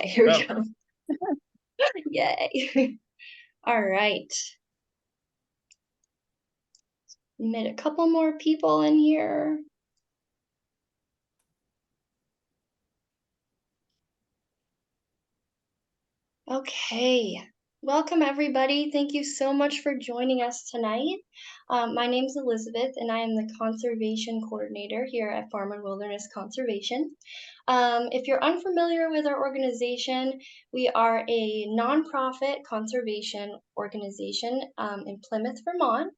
Okay, here we go. Yay. All right. Made a couple more people in here. Okay. Welcome, everybody. Thank you so much for joining us tonight. My name is Elizabeth, and I am the Conservation Coordinator here at Farm and Wilderness Conservation. If you're unfamiliar with our organization, we are a nonprofit conservation organization in Plymouth, Vermont.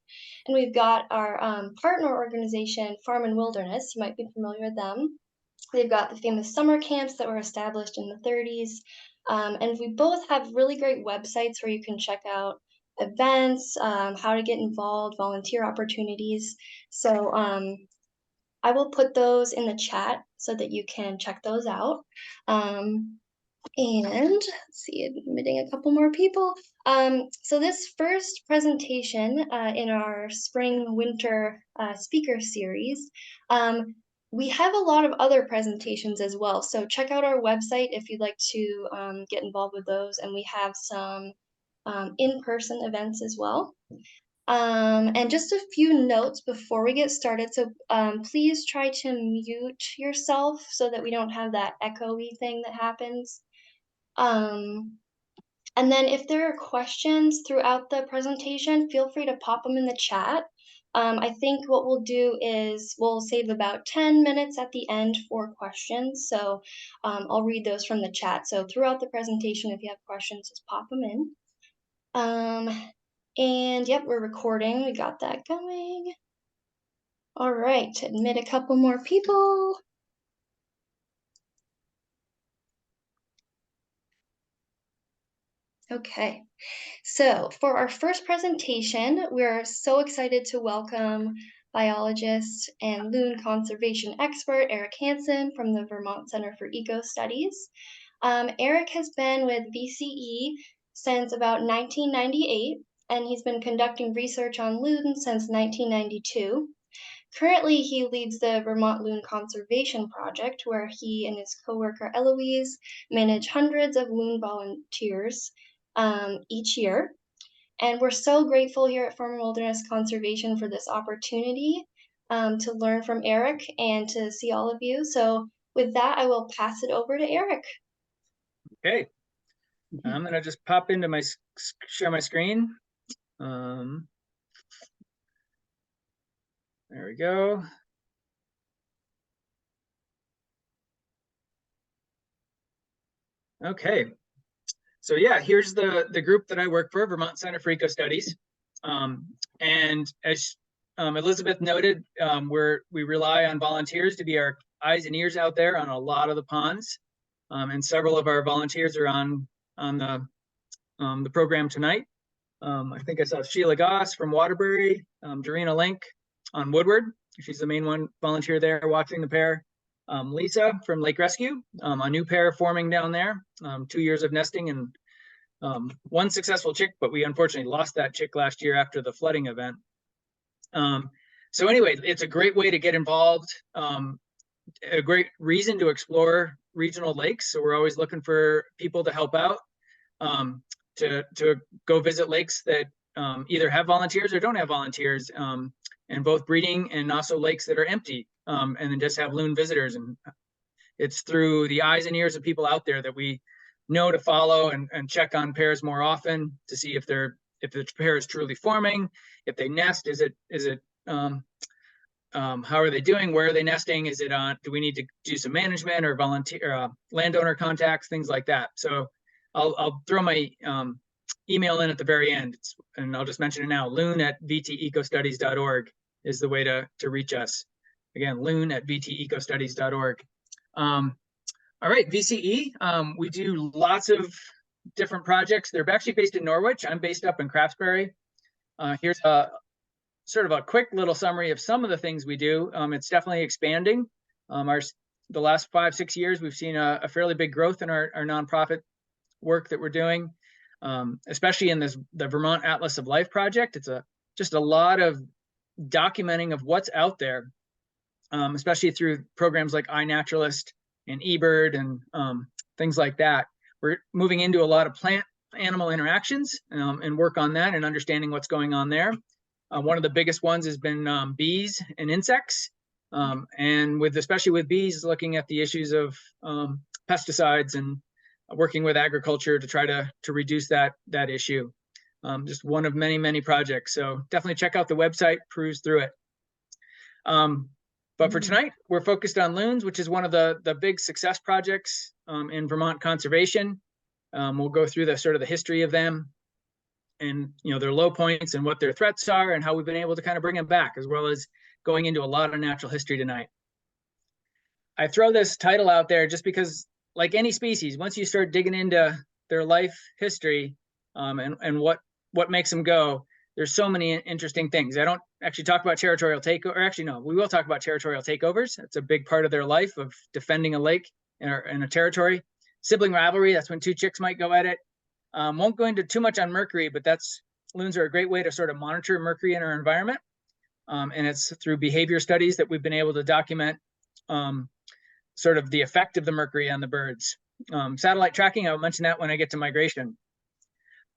And we've got our partner organization, Farm and Wilderness. You might be familiar with them. They've got the famous summer camps that were established in the 30s. And we both have really great websites where you can check out events, how to get involved, volunteer opportunities. So I will put those in the chat so that you can check those out. And let's see, admitting a couple more people. So this first presentation in our spring-winter speaker series, we have a lot of other presentations as well. So check out our website if you'd like to get involved with those. And we have some in-person events as well. And just a few notes before we get started. So please try to mute yourself so that we don't have that echoey thing that happens. And then if there are questions throughout the presentation, feel free to pop them in the chat. I think what we'll do is we'll save about 10 minutes at the end for questions. So I'll read those from the chat. So throughout the presentation, if you have questions, just pop them in. And yep, we're recording. We got that going. All right, admit a couple more people. Okay, so for our first presentation, we're so excited to welcome biologist and loon conservation expert Eric Hanson from the Vermont Center for Ecostudies. Eric has been with VCE since about 1998, and he's been conducting research on loons since 1992. Currently, he leads the Vermont Loon Conservation Project, where he and his coworker Eloise manage hundreds of loon volunteers each year. And we're so grateful here at Farm and Wilderness Conservation for this opportunity to learn from Eric and to see all of you. So with that, I will pass it over to Eric. Okay, I'm going to just pop into my, share my screen. There we go. Okay, so yeah, here's the group that I work for, Vermont Center for Ecostudies. And as Elizabeth noted, we rely on volunteers to be our eyes and ears out there on a lot of the ponds. And several of our volunteers are on the program tonight. I think I saw Sheila Goss from Waterbury, Dorena Link on Woodward. She's the main one volunteer there watching the pair. Lisa from Lake Rescue, a new pair forming down there, 2 years of nesting and one successful chick, but we unfortunately lost that chick last year after the flooding event. So anyway, it's a great way to get involved, a great reason to explore regional lakes. So we're always looking for people to help out, to go visit lakes that either have volunteers or don't have volunteers, and both breeding and also lakes that are empty, and then just have loon visitors. And it's through the eyes and ears of people out there that we know to follow and check on pairs more often to see if the pair is truly forming, if they nest, how are they doing? Where are they nesting? Is it on? Do we need to do some management or volunteer landowner contacts, things like that? So I'll throw my email in at the very end, and I'll just mention it now. loon@vtecostudies.org is the way to reach us. Again, loon@vtecostudies.org. All right, VCE. We do lots of different projects. They're actually based in Norwich. I'm based up in Craftsbury. Here's a sort of a quick little summary of some of the things we do. It's definitely expanding. The last 5-6 years, we've seen a fairly big growth in our nonprofit work that we're doing, especially in the Vermont Atlas of Life project. It's just a lot of documenting of what's out there, especially through programs like iNaturalist and eBird and things like that. we're moving into a lot of plant-animal interactions and work on that and understanding what's going on there. One of the biggest ones has been bees and insects, and especially with bees, looking at the issues of pesticides and working with agriculture to try to reduce that issue. Just one of many projects. So definitely check out the website, peruse through it. But for tonight, we're focused on loons, which is one of the big success projects in Vermont conservation. We'll go through the sort of the history of them and their low points and what their threats are and how we've been able to kind of bring them back, as well as going into a lot of natural history tonight. I throw this title out there just because, like any species, once you start digging into their life history and what makes them go, there's so many interesting things. I don't actually talk about territorial takeover, or actually no, we will talk about territorial takeovers. It's a big part of their life of defending a lake in a territory. Sibling rivalry, that's when two chicks might go at it. Won't go into too much on mercury, but loons are a great way to sort of monitor mercury in our environment. And it's through behavior studies that we've been able to document sort of the effect of the mercury on the birds. Satellite tracking, I'll mention that when I get to migration.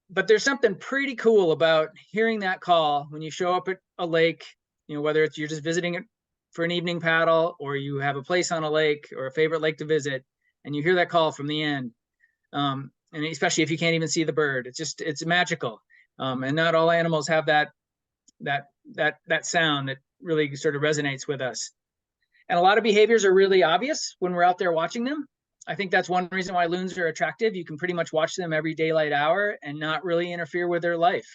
But there's something pretty cool about hearing that call when you show up at a lake, whether you're just visiting it for an evening paddle, or you have a place on a lake or a favorite lake to visit, and you hear that call from the end. And especially if you can't even see the bird, it's magical. And not all animals have that sound that really sort of resonates with us. And a lot of behaviors are really obvious when we're out there watching them. I think that's one reason why loons are attractive. You can pretty much watch them every daylight hour and not really interfere with their life.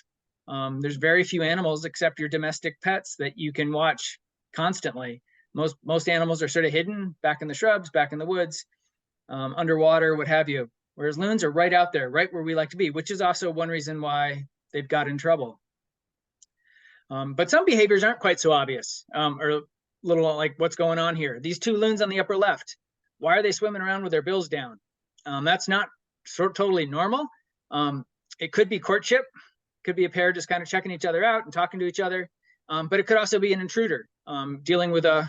There's very few animals except your domestic pets that you can watch constantly. Most animals are sort of hidden back in the shrubs, back in the woods, underwater, what have you. Whereas loons are right out there, right where we like to be, which is also one reason why they've got in trouble. But some behaviors aren't quite so obvious, or little like what's going on here. These two loons on the upper left, why are they swimming around with their bills down? That's not totally normal. It could be courtship, could be a pair just kind of checking each other out and talking to each other. But it could also be an intruder dealing with a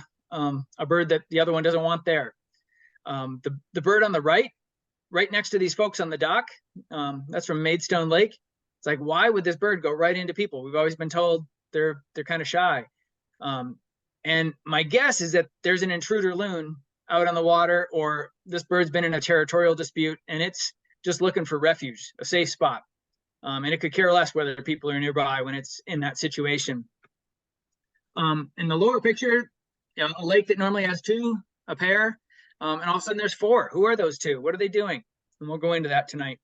bird that the other one doesn't want there. The bird on the right next to these folks on the dock, that's from Maidstone Lake. It's like, why would this bird go right into people? We've always been told they're kind of shy. And my guess is that there's an intruder loon out on the water, or this bird's been in a territorial dispute and it's just looking for refuge, a safe spot. And it could care less whether people are nearby when it's in that situation. In the lower picture, a lake that normally has two, a pair, and all of a sudden there's four. Who are those two? What are they doing? And we'll go into that tonight.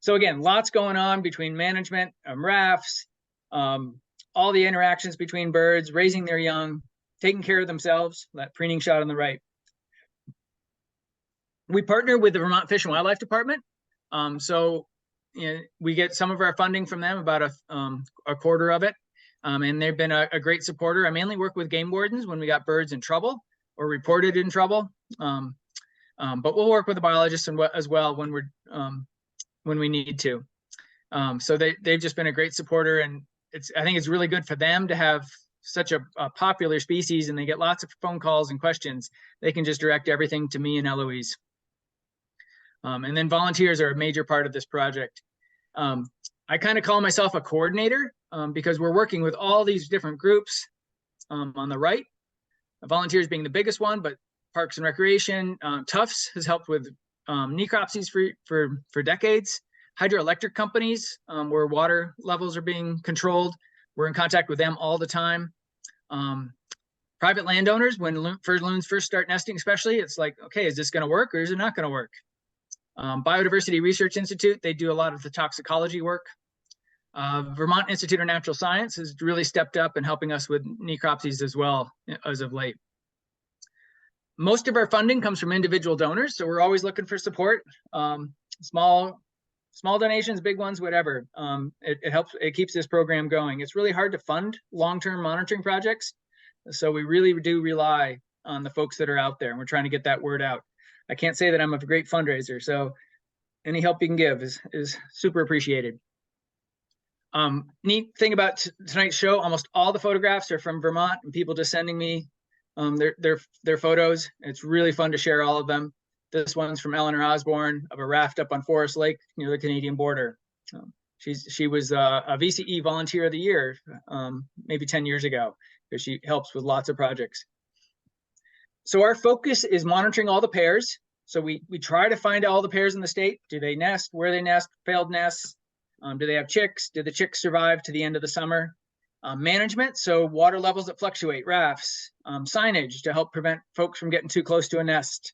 So again, lots going on between management, rafts, all the interactions between birds, raising their young, taking care of themselves, that preening shot on the right. We partner with the Vermont Fish and Wildlife Department. So we get some of our funding from them, about a quarter of it. And they've been a great supporter. I mainly work with game wardens when we got birds in trouble or reported in trouble. But we'll work with the biologists as well when we need to. So they've just been a great supporter, and I think it's really good for them to have such a popular species, and they get lots of phone calls and questions. They can just direct everything to me and Eloise. And then volunteers are a major part of this project. I kind of call myself a coordinator because we're working with all these different groups on the right. Volunteers being the biggest one, but Parks and Recreation, Tufts has helped with necropsies for decades. Hydroelectric companies where water levels are being controlled, we're in contact with them all the time. Private landowners, when loons first start nesting especially, it's like, okay, is this going to work or is it not going to work? Biodiversity Research Institute, they do a lot of the toxicology work. Vermont Institute of Natural Science has really stepped up in helping us with necropsies as well as of late. Most of our funding comes from individual donors, so we're always looking for support. Small donations, big ones, whatever. It helps, it keeps this program going. It's really hard to fund long-term monitoring projects, so we really do rely on the folks that are out there, and we're trying to get that word out. I can't say that I'm a great fundraiser, so any help you can give is super appreciated. Neat thing about tonight's show, almost all the photographs are from Vermont and people just sending me their photos. It's really fun to share all of them. This one's from Eleanor Osborne of a raft up on Forest Lake near the Canadian border. She was a VCE Volunteer of the Year maybe 10 years ago, because she helps with lots of projects. So our focus is monitoring all the pairs. So we try to find all the pairs in the state. Do they nest? Where they nest? Failed nests? Do they have chicks? Did the chicks survive to the end of the summer? Management, so water levels that fluctuate, rafts, signage to help prevent folks from getting too close to a nest.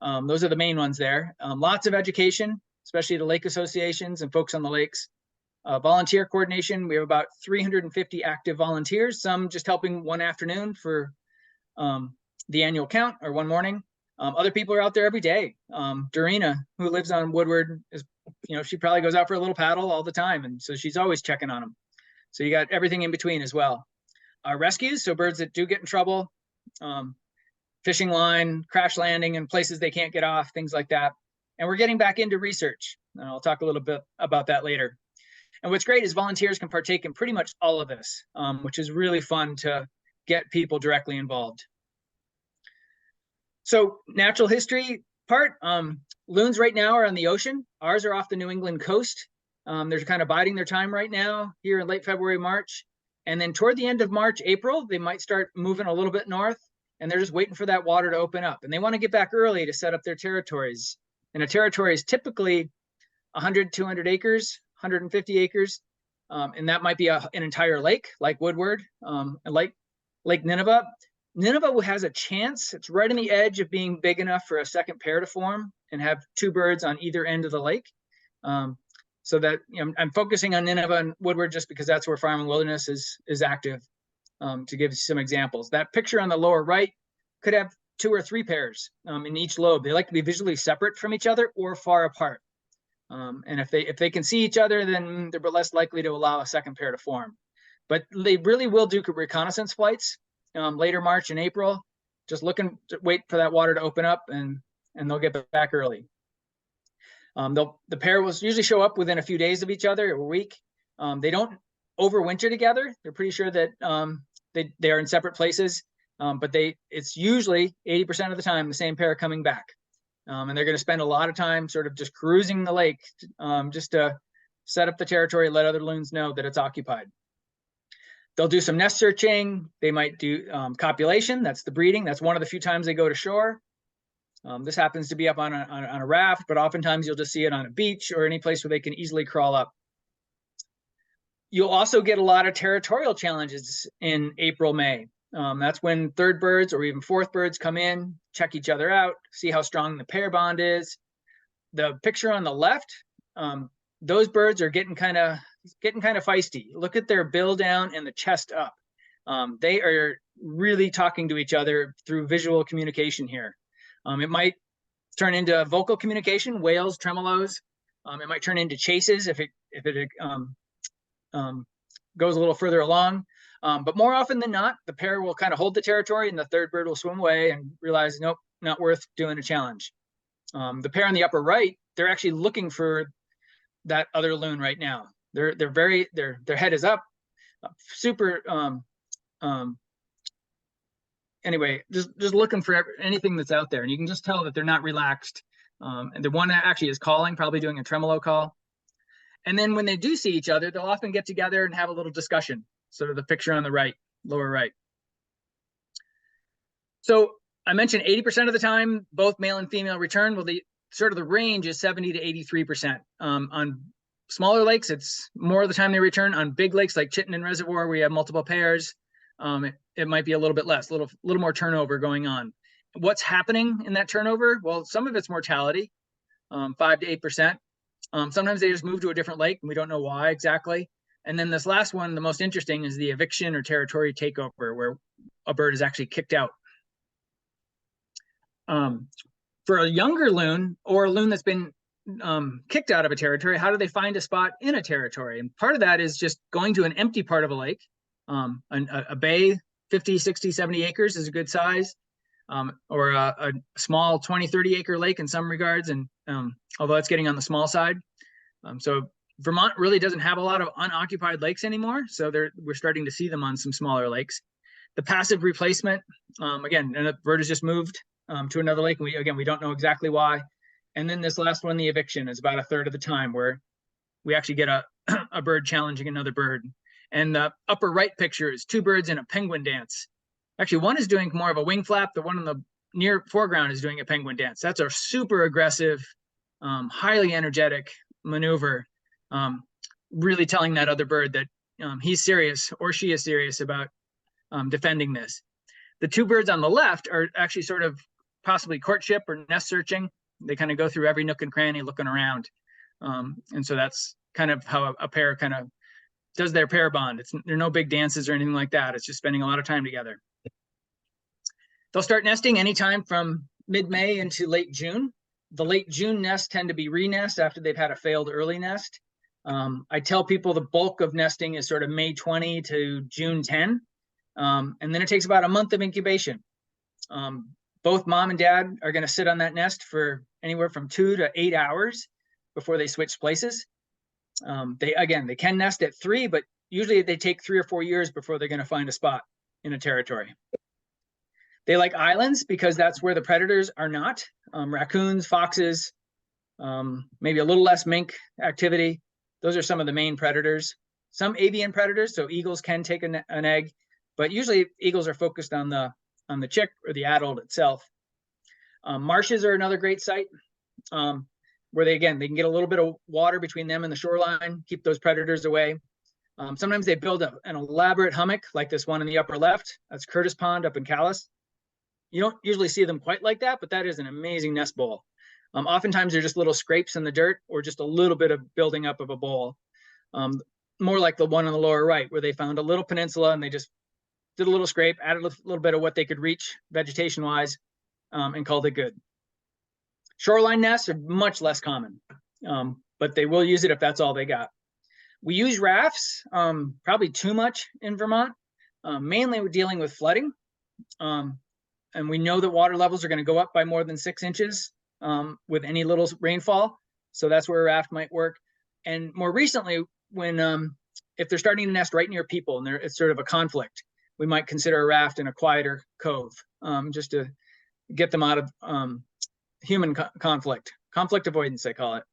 Those are the main ones there. Lots of education, especially the lake associations and folks on the lakes. Volunteer coordination, we have about 350 active volunteers, some just helping one afternoon for the annual count or one morning. Other people are out there every day. Dorina, who lives on Woodward, is, she probably goes out for a little paddle all the time, and so she's always checking on them. So you got everything in between as well. Rescues, so birds that do get in trouble, fishing line, crash landing in places they can't get off, things like that. And we're getting back into research. And I'll talk a little bit about that later. And what's great is volunteers can partake in pretty much all of this, which is really fun to get people directly involved. So natural history part, loons right now are on the ocean. Ours are off the New England coast. They're kind of biding their time right now here in late February, March. And then toward the end of March, April, they might start moving a little bit north, and they're just waiting for that water to open up. And they want to get back early to set up their territories. And a territory is typically 100, 200 acres, 150 acres. And that might be an entire lake, like Woodward, and Lake Nineveh. Nineveh has a chance. It's right on the edge of being big enough for a second pair to form and have two birds on either end of the lake. So that, I'm focusing on Nineveh and Woodward just because that's where Farm and Wilderness is active. To give some examples, that picture on the lower right could have 2 or 3 pairs in each lobe. They like to be visually separate from each other or far apart. And if they can see each other, then they're less likely to allow a second pair to form. But they really will do reconnaissance flights later March and April, just looking to wait for that water to open up, and they'll get back early. The pair will usually show up within a few days of each other, or a week. They don't overwinter together. They're pretty sure that they are in separate places, but it's usually 80% of the time the same pair coming back. And they're going to spend a lot of time sort of just cruising the lake, just to set up the territory, let other loons know that it's occupied. They'll do some nest searching. They might do copulation. That's the breeding. That's one of the few times they go to shore. This happens to be up on a raft, but oftentimes you'll just see it on a beach or any place where they can easily crawl up. You'll also get a lot of territorial challenges in April, May. That's when third birds or even fourth birds come in, check each other out, see how strong the pair bond is. The picture on the left, those birds are getting kind of feisty. Look at their bill down and the chest up. They are really talking to each other through visual communication here. It might turn into vocal communication, wails, tremolos. It might turn into chases if it goes a little further along. But more often than not, the pair will kind of hold the territory and the third bird will swim away and realize, nope, not worth doing a challenge. The pair on the upper right, they're actually looking for that other loon right now. Their head is up, super. Anyway, just looking for anything that's out there, and you can just tell that they're not relaxed. And the one that actually is calling, probably doing a tremolo call. And then when they do see each other, they'll often get together and have a little discussion. Sort of the picture on the right, lower right. So I mentioned 80% of the time, both male and female return. Well, the range is 70 to 83%. On smaller lakes, it's more of the time they return. On big lakes like Chittenden Reservoir, where you have multiple pairs, it might be a little bit less, a little more turnover going on. What's happening in that turnover? Well, some of it's mortality, 5 to 8%. Sometimes they just move to a different lake, and we don't know why exactly. And then this last one, the most interesting, is the eviction or territory takeover, where a bird is actually kicked out. For a younger loon, or a loon that's been kicked out of a territory, how do they find a spot in a territory? And part of that is just going to an empty part of a lake. A bay, 50, 60, 70 acres is a good size, or a small 20, 30 acre lake in some regards, and although it's getting on the small side. So Vermont really doesn't have a lot of unoccupied lakes anymore, so we're starting to see them on some smaller lakes. The passive replacement, again, and a bird has just moved to another lake. And we don't know exactly why. And then this last one, the eviction, is about a third of the time where we actually get a bird challenging another bird. And the upper right picture is two birds in a penguin dance. Actually, one is doing more of a wing flap. The one in the near foreground is doing a penguin dance. That's a super aggressive, highly energetic maneuver, really telling that other bird that he's serious or she is serious about defending this. The two birds on the left are actually sort of possibly courtship or nest searching. They kind of go through every nook and cranny looking around. And so that's kind of how a pair kind of does their pair bond. There are no big dances or anything like that. It's just spending a lot of time together. They'll start nesting anytime from mid-May into late June. The late June nests tend to be re-nest after they've had a failed early nest. I tell people the bulk of nesting is sort of May 20 to June 10. And then it takes about a month of incubation. Both mom and dad are going to sit on that nest for anywhere from 2 to 8 hours before they switch places. They can nest at 3, but usually they take 3 or 4 years before they're going to find a spot in a territory. They like islands because that's where the predators are not. Raccoons, foxes, maybe a little less mink activity. Those are some of the main predators. Some avian predators, so eagles can take an egg, but usually eagles are focused on the chick or the adult itself. Marshes are another great site where they can get a little bit of water between them and the shoreline, keep those predators away. Sometimes they build an elaborate hummock like this one in the upper left. That's Curtis Pond up in Calais. You don't usually see them quite like that, but that is an amazing nest bowl. Oftentimes they're just little scrapes in the dirt or just a little bit of building up of a bowl. More like the one on the lower right where they found a little peninsula and they just did a little scrape, added a little bit of what they could reach vegetation-wise, and called it good. Shoreline nests are much less common, but they will use it if that's all they got. We use rafts, probably too much in Vermont. Mainly we're dealing with flooding. And we know that water levels are going to go up by more than 6 inches with any little rainfall. So that's where a raft might work. And more recently, when if they're starting to nest right near people and it's sort of a conflict, we might consider a raft in a quieter cove just to get them out of human conflict avoidance, they call it.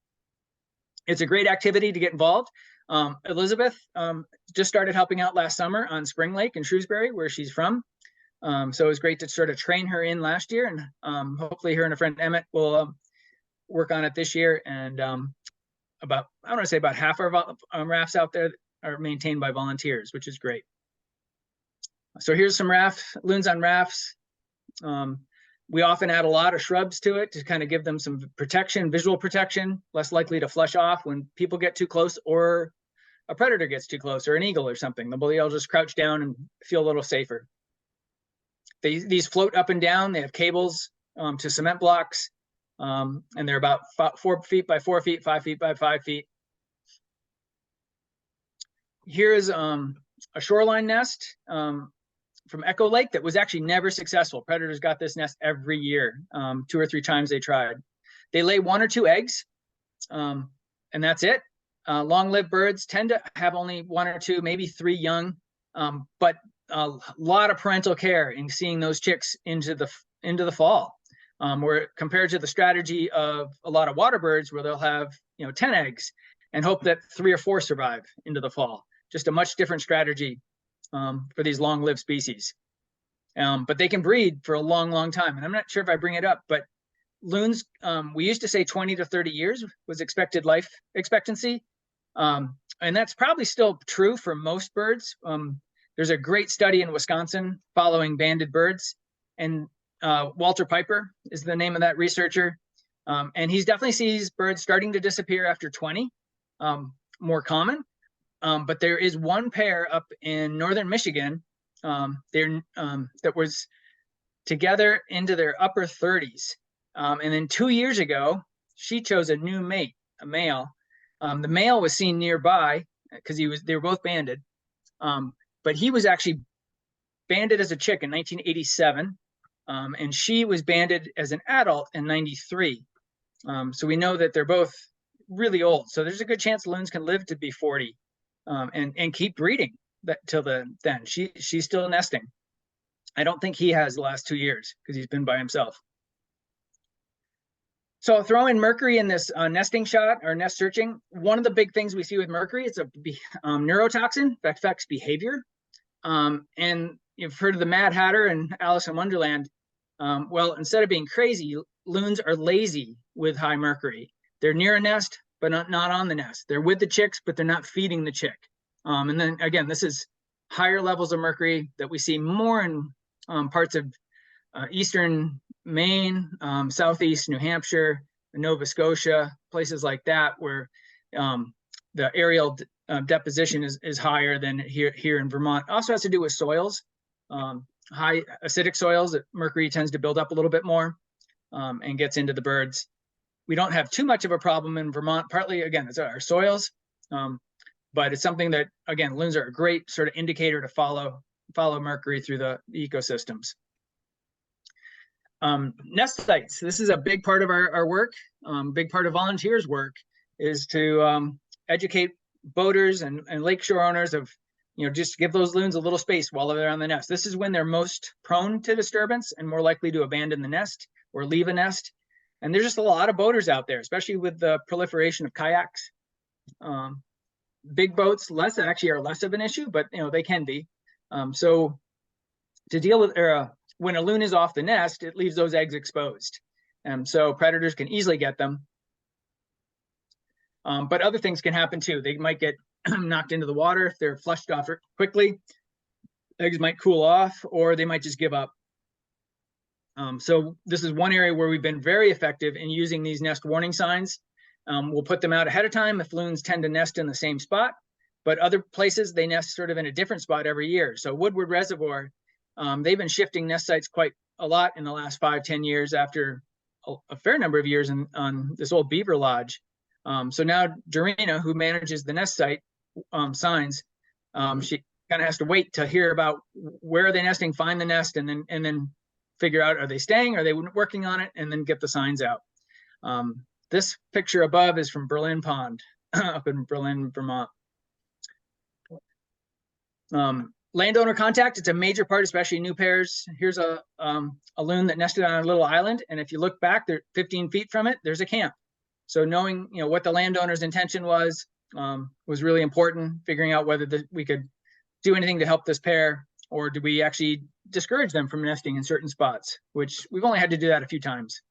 It's a great activity to get involved. Elizabeth just started helping out last summer on Spring Lake in Shrewsbury, where she's from. So it was great to sort of train her in last year, and hopefully her and a friend Emmett will work on it this year. And I want to say about half our rafts out there are maintained by volunteers, which is great. So here's some loons on rafts. We often add a lot of shrubs to it to kind of give them some protection, visual protection, less likely to flush off when people get too close or a predator gets too close or an eagle or something. They'll just crouch down and feel a little safer. These float up and down. They have cables to cement blocks, and they're about 4 feet by 4 feet, 5 feet by 5 feet. Here is a shoreline nest from Echo Lake that was actually never successful. Predators got this nest every year, 2 or 3 times they tried. They lay 1 or 2 eggs, and that's it. Long-lived birds tend to have only 1 or 2, maybe 3 young, but a lot of parental care in seeing those chicks into the fall. Where compared to the strategy of a lot of water birds, where they'll have 10 eggs and hope that 3 or 4 survive into the fall. Just a much different strategy for these long-lived species. But they can breed for a long, long time. And I'm not sure if I bring it up, but loons, we used to say 20 to 30 years was expected life expectancy. And that's probably still true for most birds. There's a great study in Wisconsin following banded birds, and Walter Piper is the name of that researcher. And he definitely sees birds starting to disappear after 20, more common. But there is one pair up in northern Michigan that was together into their upper 30s. And then 2 years ago, she chose a new mate, a male. The male was seen nearby because they were both banded. But he was actually banded as a chick in 1987, and she was banded as an adult in 93. So we know that they're both really old. So there's a good chance loons can live to be 40 and keep breeding till then. She's still nesting. I don't think he has the last 2 years because he's been by himself. So throw in mercury in this nesting shot or nest searching. One of the big things we see with mercury, it's a neurotoxin that affects behavior. And you've heard of the Mad Hatter and Alice in Wonderland. Well, instead of being crazy, loons are lazy with high mercury. They're near a nest, but not on the nest. They're with the chicks, but they're not feeding the chick. And then again, this is higher levels of mercury that we see more in parts of eastern Maine, southeast New Hampshire, Nova Scotia, places like that, where the aerial deposition is higher than here in Vermont. It also has to do with soils. High acidic soils, mercury tends to build up a little bit more and gets into the birds. We don't have too much of a problem in Vermont. Partly, again, it's our soils, but it's something that, again, loons are a great sort of indicator to follow mercury through the ecosystems. Nest sites. This is a big part of our work. Big part of volunteers' work is to educate boaters and lakeshore owners of, just give those loons a little space while they're on the nest. This is when they're most prone to disturbance and more likely to abandon the nest or leave a nest. And there's just a lot of boaters out there, especially with the proliferation of kayaks. Big boats actually are less of an issue, but they can be. So to deal with when a loon is off the nest, it leaves those eggs exposed. So predators can easily get them. But other things can happen too. They might get knocked into the water if they're flushed off quickly. Eggs might cool off, or they might just give up. So this is one area where we've been very effective in using these nest warning signs. We'll put them out ahead of time if loons tend to nest in the same spot, but other places they nest sort of in a different spot every year. So Woodward Reservoir, they've been shifting nest sites quite a lot in the last 5-10 years after a fair number of years on this old beaver lodge. So now Dorina, who manages the nest site signs, she kind of has to wait to hear about where are they nesting, find the nest, and then figure out, are they staying, are they working on it, and then get the signs out. This picture above is from Berlin Pond up in Berlin, Vermont. Landowner contact, it's a major part, especially new pairs. Here's a loon that nested on a little island, and if you look back, they're 15 feet from it, there's a camp. So knowing what the landowner's intention was really important. Figuring out whether we could do anything to help this pair, or do we actually discourage them from nesting in certain spots, which we've only had to do that a few times.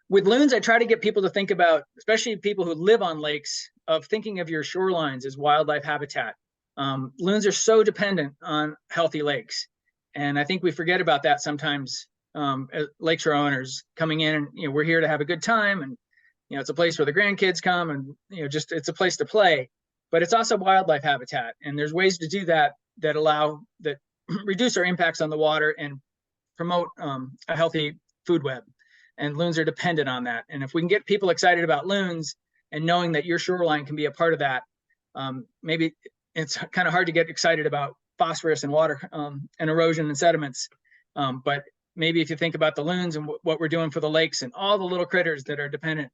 With loons, I try to get people to think about, especially people who live on lakes, of thinking of your shorelines as wildlife habitat. Loons are so dependent on healthy lakes, and I think we forget about that sometimes. As lakeshore owners coming in, and we're here to have a good time, and it's a place where the grandkids come, and it's a place to play, but it's also wildlife habitat, and there's ways to do that reduce our impacts on the water and promote a healthy food web. And loons are dependent on that. And if we can get people excited about loons and knowing that your shoreline can be a part of that, maybe it's kind of hard to get excited about phosphorus and water and erosion and sediments, but maybe if you think about the loons and what we're doing for the lakes and all the little critters that are dependent,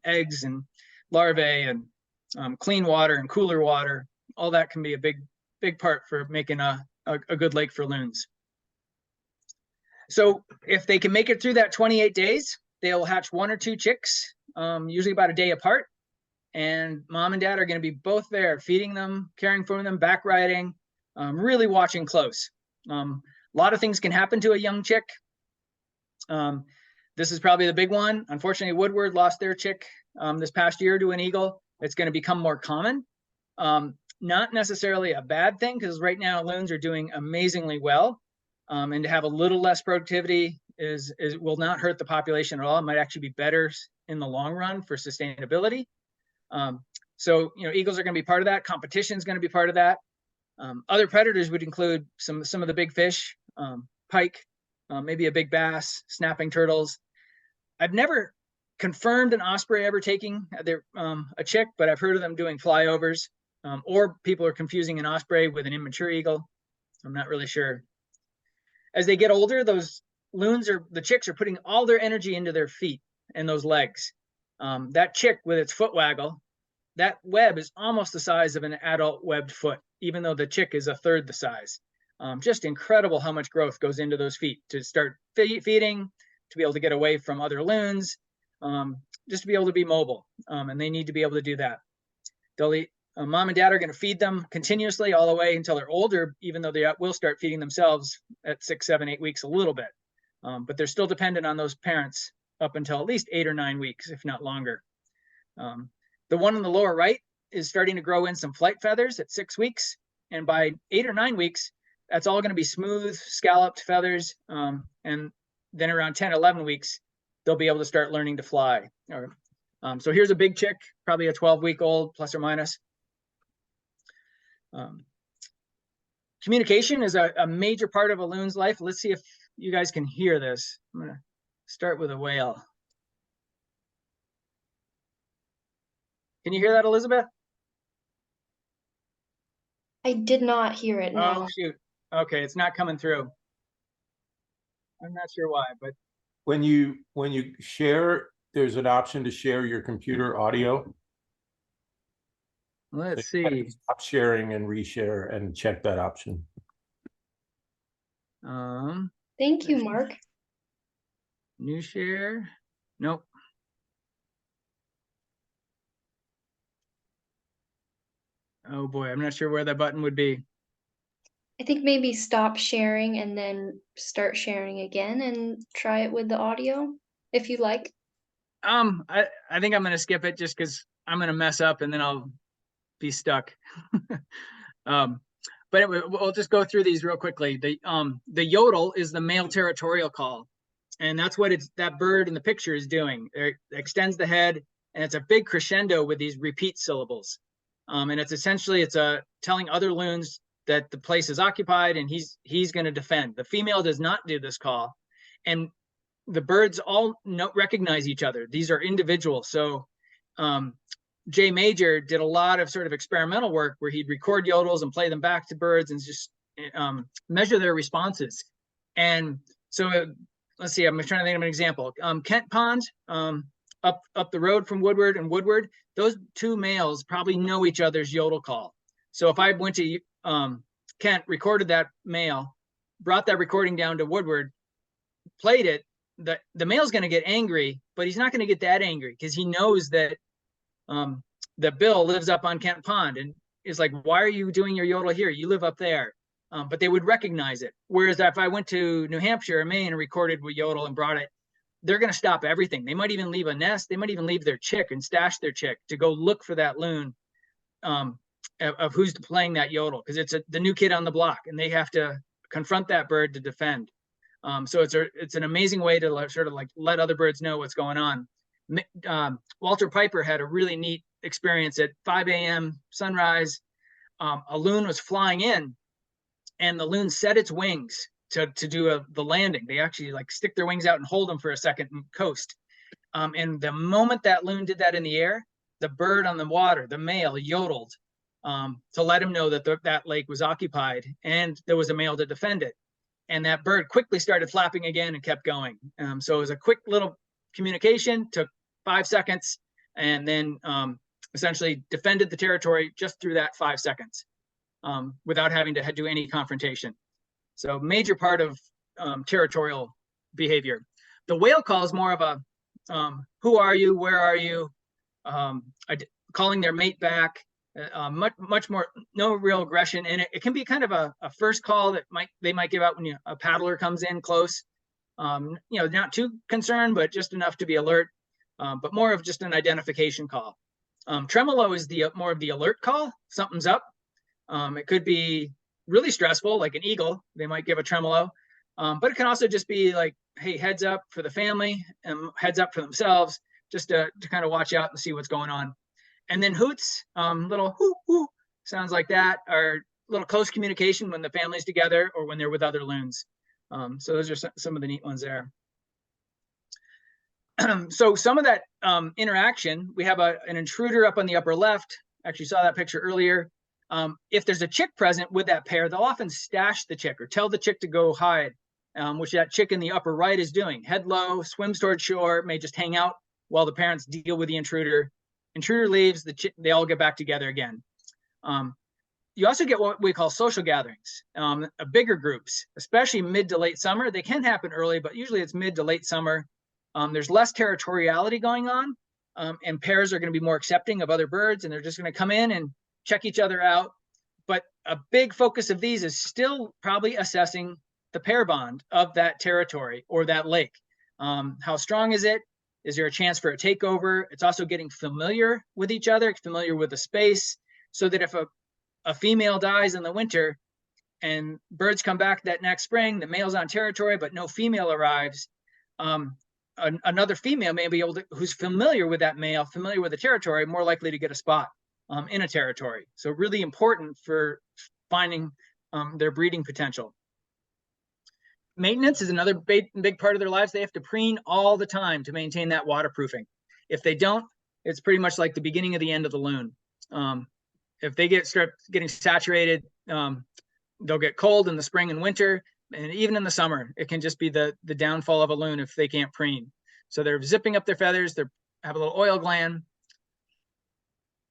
eggs and larvae and clean water and cooler water, all that can be a big part for making a good lake for loons. So if they can make it through that 28 days, they'll hatch 1 or 2 chicks, usually about a day apart. And mom and dad are going to be both there, feeding them, caring for them, back riding, really watching close. A lot of things can happen to a young chick. This is probably the big one. Unfortunately, Woodward lost their chick this past year to an eagle. It's going to become more common. Not necessarily a bad thing, because right now loons are doing amazingly well. And to have a little less productivity will not hurt the population at all. It might actually be better in the long run for sustainability. So eagles are going to be part of that. Competition is going to be part of that. Other predators would include some of the big fish, pike, maybe a big bass, snapping turtles. I've never confirmed an osprey ever taking a chick, but I've heard of them doing flyovers, or people are confusing an osprey with an immature eagle. I'm not really sure. As they get older, those the chicks are putting all their energy into their feet and those legs. That chick with its foot waggle, that web is almost the size of an adult webbed foot, even though the chick is 1/3 the size. Just incredible how much growth goes into those feet to start feeding, to be able to get away from other loons, just to be able to be mobile. And they need to be able to do that. They'll eat, mom and dad are going to feed them continuously all the way until they're older, even though they will start feeding themselves at 6, 7, 8 weeks a little bit. But they're still dependent on those parents up until at least 8 or 9 weeks, if not longer. The one on the lower right is starting to grow in some flight feathers at 6 weeks. And by 8 or 9 weeks, that's all going to be smooth, scalloped feathers. And then around 10, 11 weeks, they'll be able to start learning to fly. So here's a big chick, probably a 12-week-old, plus or minus. Communication is a major part of a loon's life. Let's see if you guys can hear this. I'm going to start with a whale. Can you hear that, Elizabeth? I did not hear it, no. Oh, shoot. Okay, it's not coming through. I'm not sure why, but when you share, there's an option to share your computer audio. Let's see. Stop sharing and reshare and check that option. Thank you, Mark. New share. Nope. Oh boy, I'm not sure where that button would be. I think maybe stop sharing and then start sharing again and try it with the audio, if you like. I think I'm gonna skip it just because I'm gonna mess up and then I'll be stuck. But anyway, we'll just go through these real quickly. The yodel is the male territorial call, and that's what that bird in the picture is doing. It extends the head, and it's a big crescendo with these repeat syllables. And it's essentially telling other loons that the place is occupied and he's going to defend. The female does not do this call, and the birds all recognize each other. These are individuals. So Jay Major did a lot of sort of experimental work where he'd record yodels and play them back to birds and just measure their responses. And so let's see, I'm trying to think of an example. Kent Pond, up the road from Woodward and Woodward, those two males probably know each other's yodel call. So if I went to Kent, recorded that male, brought that recording down to Woodward, played it, the male's going to get angry, but he's not going to get that angry because he knows that Bill lives up on Kent Pond and is like, why are you doing your yodel here? You live up there. But they would recognize it. Whereas if I went to New Hampshire or Maine and recorded with yodel and brought it, they're going to stop everything. They might even leave a nest. They might even leave their chick and stash their chick to go look for that loon of who's playing that yodel, because it's the new kid on the block and they have to confront that bird to defend. So it's an amazing way to sort of like let other birds know what's going on. Walter Piper had a really neat experience at 5 a.m. sunrise. A loon was flying in and the loon set its wings to do the landing. They actually like stick their wings out and hold them for a second and coast. And the moment that loon did that in the air, the bird on the water, the male, yodeled to let him know that that lake was occupied and there was a male to defend it. And that bird quickly started flapping again and kept going. So it was a quick little communication, took 5 seconds, and then essentially defended the territory just through that 5 seconds without having to do any confrontation. So major part of territorial behavior. The whale call is more of a who are you, where are you, calling their mate back, much more, no real aggression. And it can be kind of a first call that they might give out when a paddler comes in close. Not too concerned, but just enough to be alert, but more of just an identification call. Tremolo is more of the alert call. Something's up. It could be really stressful, like an eagle. They might give a tremolo, but it can also just be like, hey, heads up for the family and heads up for themselves, just to kind of watch out and see what's going on. And then hoots, little hoo hoo sounds like that, are little close communication when the family's together or when they're with other loons. So those are some of the neat ones there. So some of that interaction, we have an intruder up on the upper left. Actually saw that picture earlier. If there's a chick present with that pair, they'll often stash the chick or tell the chick to go hide, which that chick in the upper right is doing. Head low, swims toward shore, may just hang out while the parents deal with the intruder. Intruder leaves, they all get back together again. you also get what we call social gatherings, bigger groups, especially mid to late summer. They can happen early, but usually it's mid to late summer. There's less territoriality going on, and pairs are going to be more accepting of other birds, and they're just going to come in and check each other out. But a big focus of these is still probably assessing the pair bond of that territory or that lake. How strong is it? Is there a chance for a takeover? It's also getting familiar with each other, familiar with the space, so that if a female dies in the winter and birds come back that next spring, the male's on territory, but no female arrives, another female may be able to, who's familiar with that male, familiar with the territory, more likely to get a spot in a territory. So really important for finding their breeding potential. Maintenance is another big part of their lives. They have to preen all the time to maintain that waterproofing. If they don't, it's pretty much like the beginning of the end of the loon. If they start getting saturated, they'll get cold in the spring and winter, and even in the summer, it can just be the downfall of a loon if they can't preen. So they're zipping up their feathers, they have a little oil gland.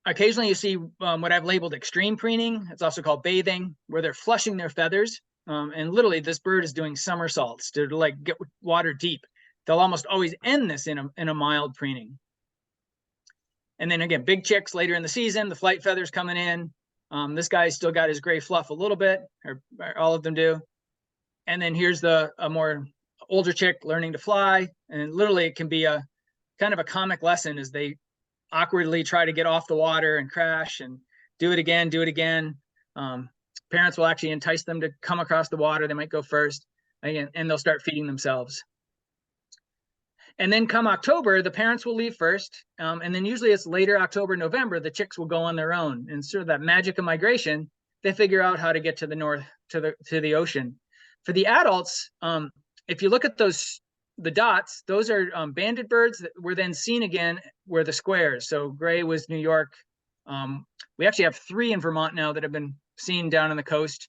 Occasionally you see what I've labeled extreme preening. It's also called bathing, where they're flushing their feathers. And literally this bird is doing somersaults to like get water deep. They'll almost always end this in a mild preening. And then again, big chicks later in the season, the flight feathers coming in. This guy's still got his gray fluff a little bit, or all of them do. And then here's a more older chick learning to fly. And literally it can be a kind of a comic lesson as they awkwardly try to get off the water and crash and do it again. Parents will actually entice them to come across the water. They might go first, again, and they'll start feeding themselves. And then come October, the parents will leave first. And then usually it's later October, November, the chicks will go on their own. And sort of that magic of migration, they figure out how to get to the north, to the ocean. For the adults, if you look at the dots, those are banded birds that were then seen again where the squares. So gray was New York. We actually have 3 in Vermont now that have been seen down on the coast.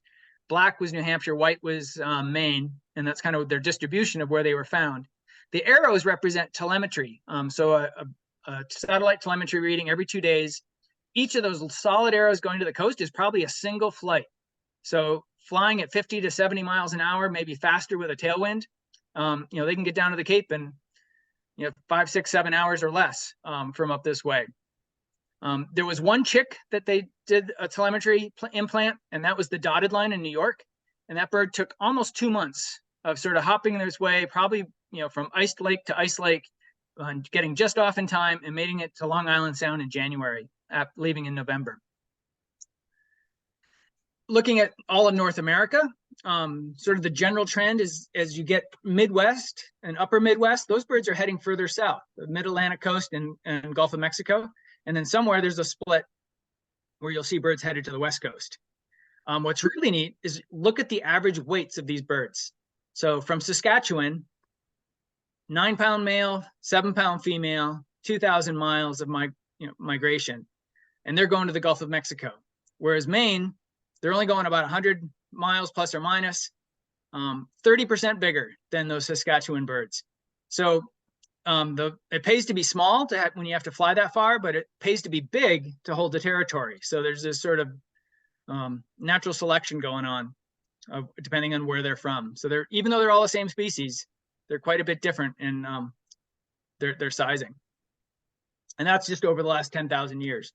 Black was New Hampshire, white was Maine, and that's kind of their distribution of where they were found. The arrows represent telemetry. So a satellite telemetry reading every 2 days. Each of those solid arrows going to the coast is probably a single flight. So flying at 50 to 70 miles an hour, maybe faster with a tailwind, they can get down to the Cape in 5, 6, 7 hours or less from up this way. There was one chick that they did a telemetry implant, and that was the dotted line in New York. And that bird took almost 2 months of sort of hopping its way, probably from ice lake to ice lake, getting just off in time and making it to Long Island Sound in January, leaving in November. Looking at all of North America, sort of the general trend is as you get Midwest and upper Midwest, those birds are heading further south, the mid-Atlantic coast and Gulf of Mexico. And then somewhere there's a split where you'll see birds headed to the West Coast. What's really neat is look at the average weights of these birds. So from Saskatchewan, 9-pound male, 7-pound female, 2,000 miles of migration. And they're going to the Gulf of Mexico. Whereas Maine, they're only going about 100 miles plus or minus, 30% bigger than those Saskatchewan birds. So it pays to be small when you have to fly that far, but it pays to be big to hold the territory. So there's this sort of natural selection going on, depending on where they're from. So even though they're all the same species, they're quite a bit different in their sizing. And that's just over the last 10,000 years.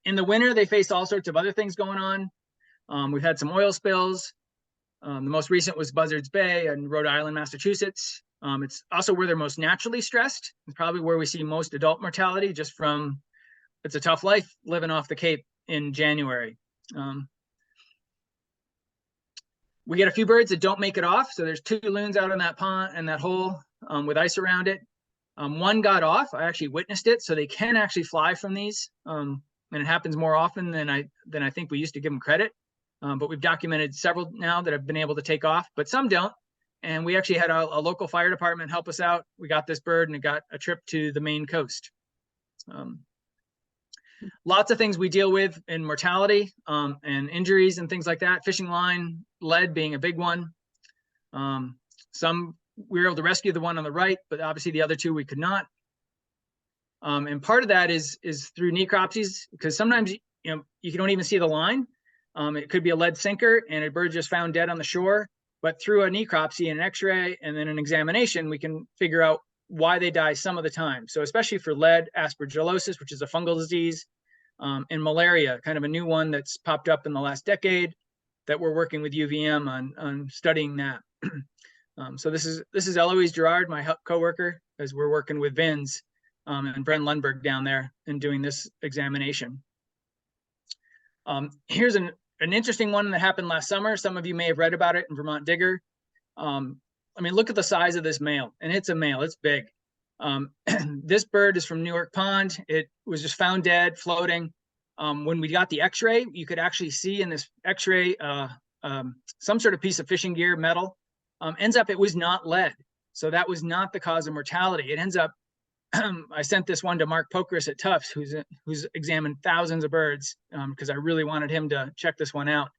In the winter, they face all sorts of other things going on. We've had some oil spills. The most recent was Buzzards Bay in Rhode Island, Massachusetts. It's also where they're most naturally stressed. It's probably where we see most adult mortality, just from it's a tough life living off the Cape in January. We get a few birds that don't make it off. So there's 2 loons out in that pond and that hole with ice around it. One got off. I actually witnessed it. So they can actually fly from these. And it happens more often than I think we used to give them credit. But we've documented several now that have been able to take off, but some don't. And we actually had a local fire department help us out. We got this bird and it got a trip to the Maine coast. Lots of things we deal with in mortality and injuries and things like that. Fishing line, lead being a big one. Some we were able to rescue the one on the right, but obviously the other 2 we could not. And part of that is through necropsies, because sometimes you don't even see the line. It could be a lead sinker and a bird just found dead on the shore, but through a necropsy and an x-ray and then an examination, we can figure out why they die some of the time. So especially for lead, aspergillosis, which is a fungal disease, and malaria, kind of a new one that's popped up in the last decade that we're working with UVM on studying that. So this is Eloise Gerard, my coworker, as we're working with Vince and Bren Lundberg down there and doing this examination. Here's an interesting one that happened last summer. Some of you may have read about it in Vermont Digger. I mean, look at the size of this male, and it's a male, it's big. This bird is from Newark Pond. It was just found dead, floating. When we got the x-ray, you could actually see in this x-ray some sort of piece of fishing gear, metal. Ends up, it was not lead. So that was not the cause of mortality. It ends up, I sent this one to Mark Pokris at Tufts, who's examined thousands of birds, because I really wanted him to check this one out.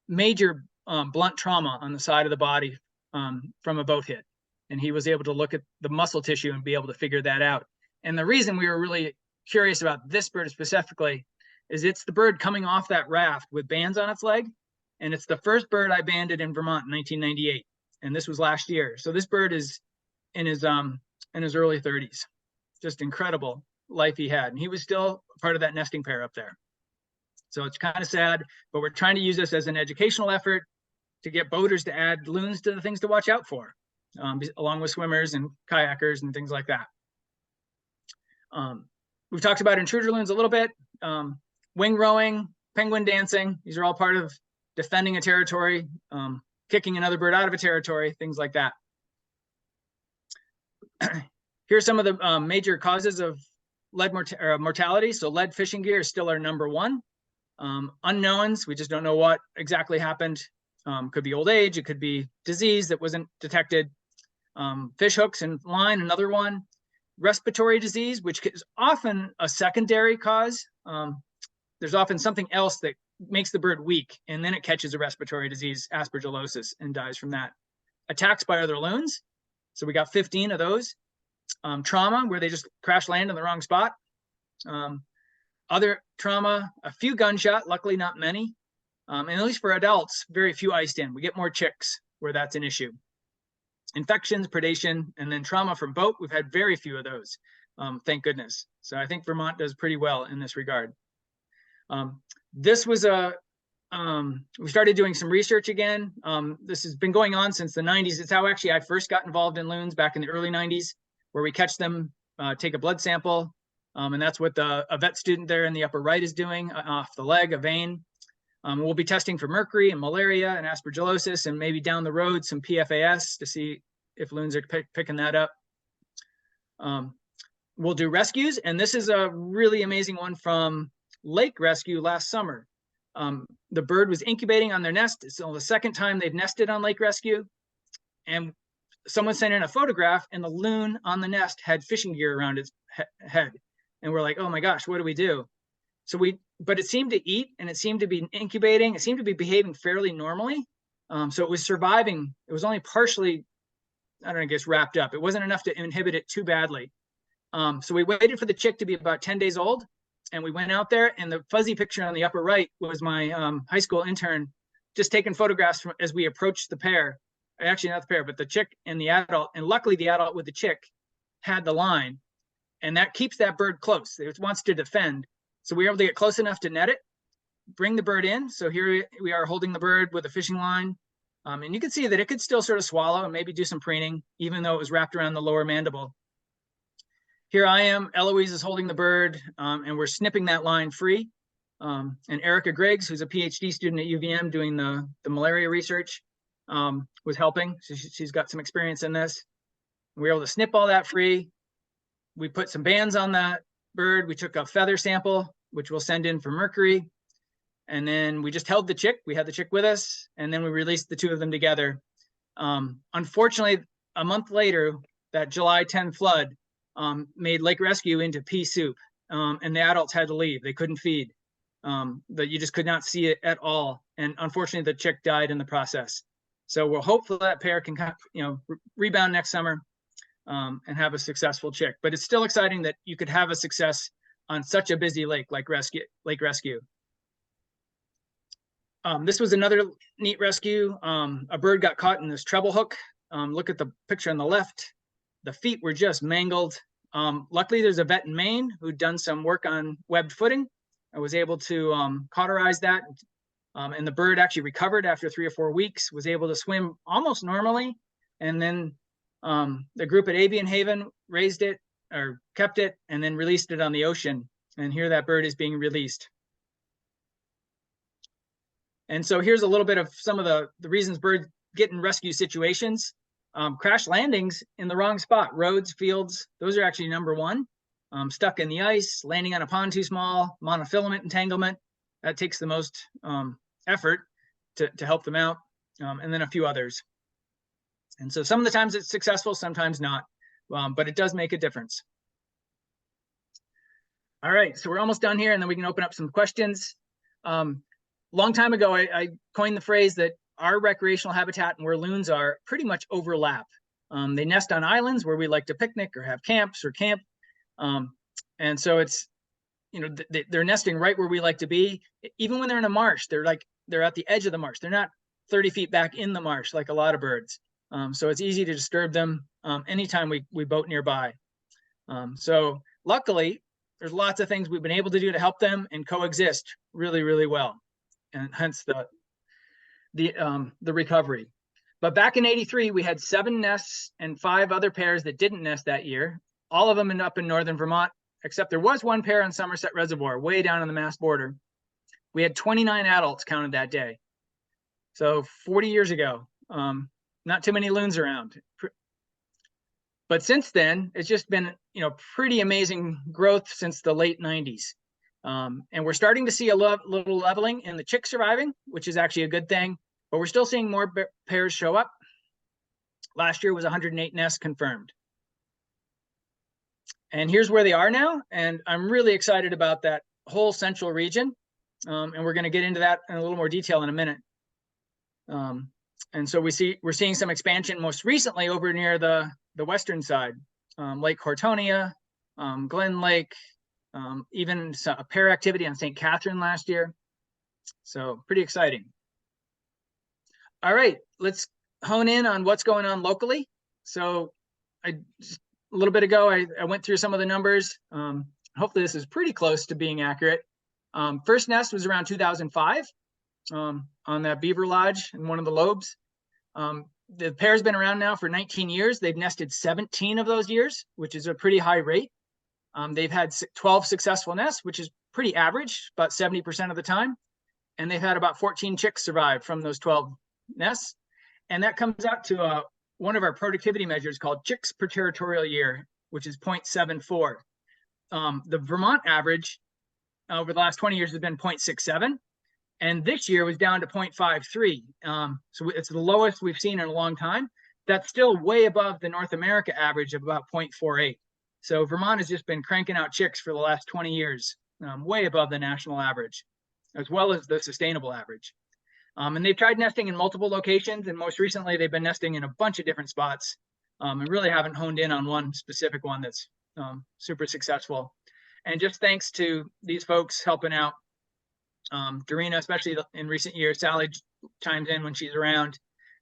Major blunt trauma on the side of the body from a boat hit. And he was able to look at the muscle tissue and be able to figure that out. And the reason we were really curious about this bird specifically is it's the bird coming off that raft with bands on its leg. And it's the first bird I banded in Vermont in 1998. And this was last year. So this bird is in his early 30s. Just incredible life he had. And he was still part of that nesting pair up there. So it's kind of sad, but we're trying to use this as an educational effort to get boaters to add loons to the things to watch out for, along with swimmers and kayakers and things like that. We've talked about intruder loons a little bit. Wing rowing, penguin dancing, these are all part of defending a territory, kicking another bird out of a territory, things like that. Here's some of the major causes of lead mortality. So lead fishing gear is still our #1. Unknowns, we just don't know what exactly happened. Could be old age, it could be disease that wasn't detected. Fish hooks and line, another one. Respiratory disease, which is often a secondary cause. There's often something else that makes the bird weak, and then it catches a respiratory disease, aspergillosis, and dies from that. Attacks by other loons. So we got 15 of those. Trauma, where they just crash land in the wrong spot. Other trauma, a few gunshot, luckily not many. And at least for adults, very few iced in. We get more chicks where that's an issue. Infections, predation, and then trauma from boat. We've had very few of those, thank goodness. So I think Vermont does pretty well in this regard. This was we started doing some research again. This has been going on since the 90s. It's how actually I first got involved in loons back in the early 90s, where we catch them, take a blood sample, and that's what a vet student there in the upper right is doing off the leg, a vein. We'll be testing for mercury and malaria and aspergillosis, and maybe down the road some PFAS to see if loons are picking that up. We'll do rescues, and this is a really amazing one from lake rescue last summer. The bird was incubating on their nest. It's the second time they've nested on lake rescue, and someone sent in a photograph, and the loon on the nest had fishing gear around its head, and we're like, oh my gosh, what do we do? So but it seemed to eat, and it seemed to be incubating. It seemed to be behaving fairly normally. So it was surviving. It was only partially, I don't know, I guess wrapped up. It wasn't enough to inhibit it too badly. So we waited for the chick to be about 10 days old, and we went out there, and the fuzzy picture on the upper right was my high school intern just taking photographs as we approached the pair. Actually, not the pair, but the chick and the adult. And luckily, the adult with the chick had the line, and that keeps that bird close. It wants to defend. So we were able to get close enough to net it, bring the bird in. So here we are holding the bird with a fishing line. And you can see that it could still sort of swallow and maybe do some preening, even though it was wrapped around the lower mandible. Here I am, Eloise is holding the bird, and we're snipping that line free. And Erica Griggs, who's a PhD student at UVM doing the malaria research, was helping. So she's got some experience in this. We were able to snip all that free. We put some bands on that bird. We took a feather sample, which we'll send in for mercury. And then we just held the chick. We had the chick with us, and then we released the two of them together. Unfortunately, a month later, that July 10 flood made lake rescue into pea soup, and the adults had to leave. They couldn't feed. You just could not see it at all. And unfortunately, the chick died in the process. So we'll hope that pair can rebound next summer and have a successful chick. But it's still exciting that you could have a success on such a busy lake like Lake Rescue. This was another neat rescue. A bird got caught in this treble hook. Look at the picture on the left. The feet were just mangled. Luckily, there's a vet in Maine who'd done some work on webbed footing. I was able to cauterize that. And the bird actually recovered after 3 or 4 weeks, was able to swim almost normally. And then the group at Avian Haven raised it or kept it and then released it on the ocean. And here that bird is being released. And so here's a little bit of some of the reasons birds get in rescue situations. Crash landings in the wrong spot, roads, fields, those are actually number one. Stuck in the ice, landing on a pond too small, monofilament entanglement, that takes the most effort to help them out, and then a few others. And so some of the times it's successful, sometimes not, but it does make a difference. All right, so we're almost done here, and then we can open up some questions. Long time ago, I coined the phrase that our recreational habitat and where loons are pretty much overlap. They nest on islands where we like to picnic or have camps or camp. And so it's, you know, they're nesting right where we like to be. Even when they're in a marsh, they're at the edge of the marsh. They're not 30 feet back in the marsh like a lot of birds. So it's easy to disturb them anytime we boat nearby. So luckily, there's lots of things we've been able to do to help them and coexist really, really well. And hence the recovery. But back in '83, we had 7 nests and 5 other pairs that didn't nest that year. All of them ended up in northern Vermont, except there was 1 pair on Somerset Reservoir, way down on the Mass border. We had 29 adults counted that day. So 40 years ago, not too many loons around. But since then, it's just been, you know, pretty amazing growth since the late 90s. And we're starting to see a little leveling in the chicks surviving, which is actually a good thing, but we're still seeing more pairs show up. Last year was 108 nests confirmed. And here's where they are now. And I'm really excited about that whole central region. And we're going to get into that in a little more detail in a minute. And so we're seeing some expansion most recently over near the western side, Lake Hortonia, Glen Lake, even a pair activity on St. Catherine last year. So pretty exciting. All right, let's hone in on what's going on locally. So a little bit ago, I went through some of the numbers. Hopefully this is pretty close to being accurate. First nest was around 2005 on that beaver lodge in one of the lobes. The pair's been around now for 19 years. They've nested 17 of those years, which is a pretty high rate. They've had 12 successful nests, which is pretty average, about 70% of the time. And they've had about 14 chicks survive from those 12 nests. And that comes out to one of our productivity measures called chicks per territorial year, which is 0.74. The Vermont average over the last 20 years has been 0.67. And this year was down to 0.53. So it's the lowest we've seen in a long time. That's still way above the North America average of about 0.48. So Vermont has just been cranking out chicks for the last 20 years, way above the national average, as well as the sustainable average. And they've tried nesting in multiple locations, and most recently they've been nesting in a bunch of different spots, and really haven't honed in on one specific one that's super successful. And just thanks to these folks helping out, Dorina, especially in recent years, Sally chimes in when she's around,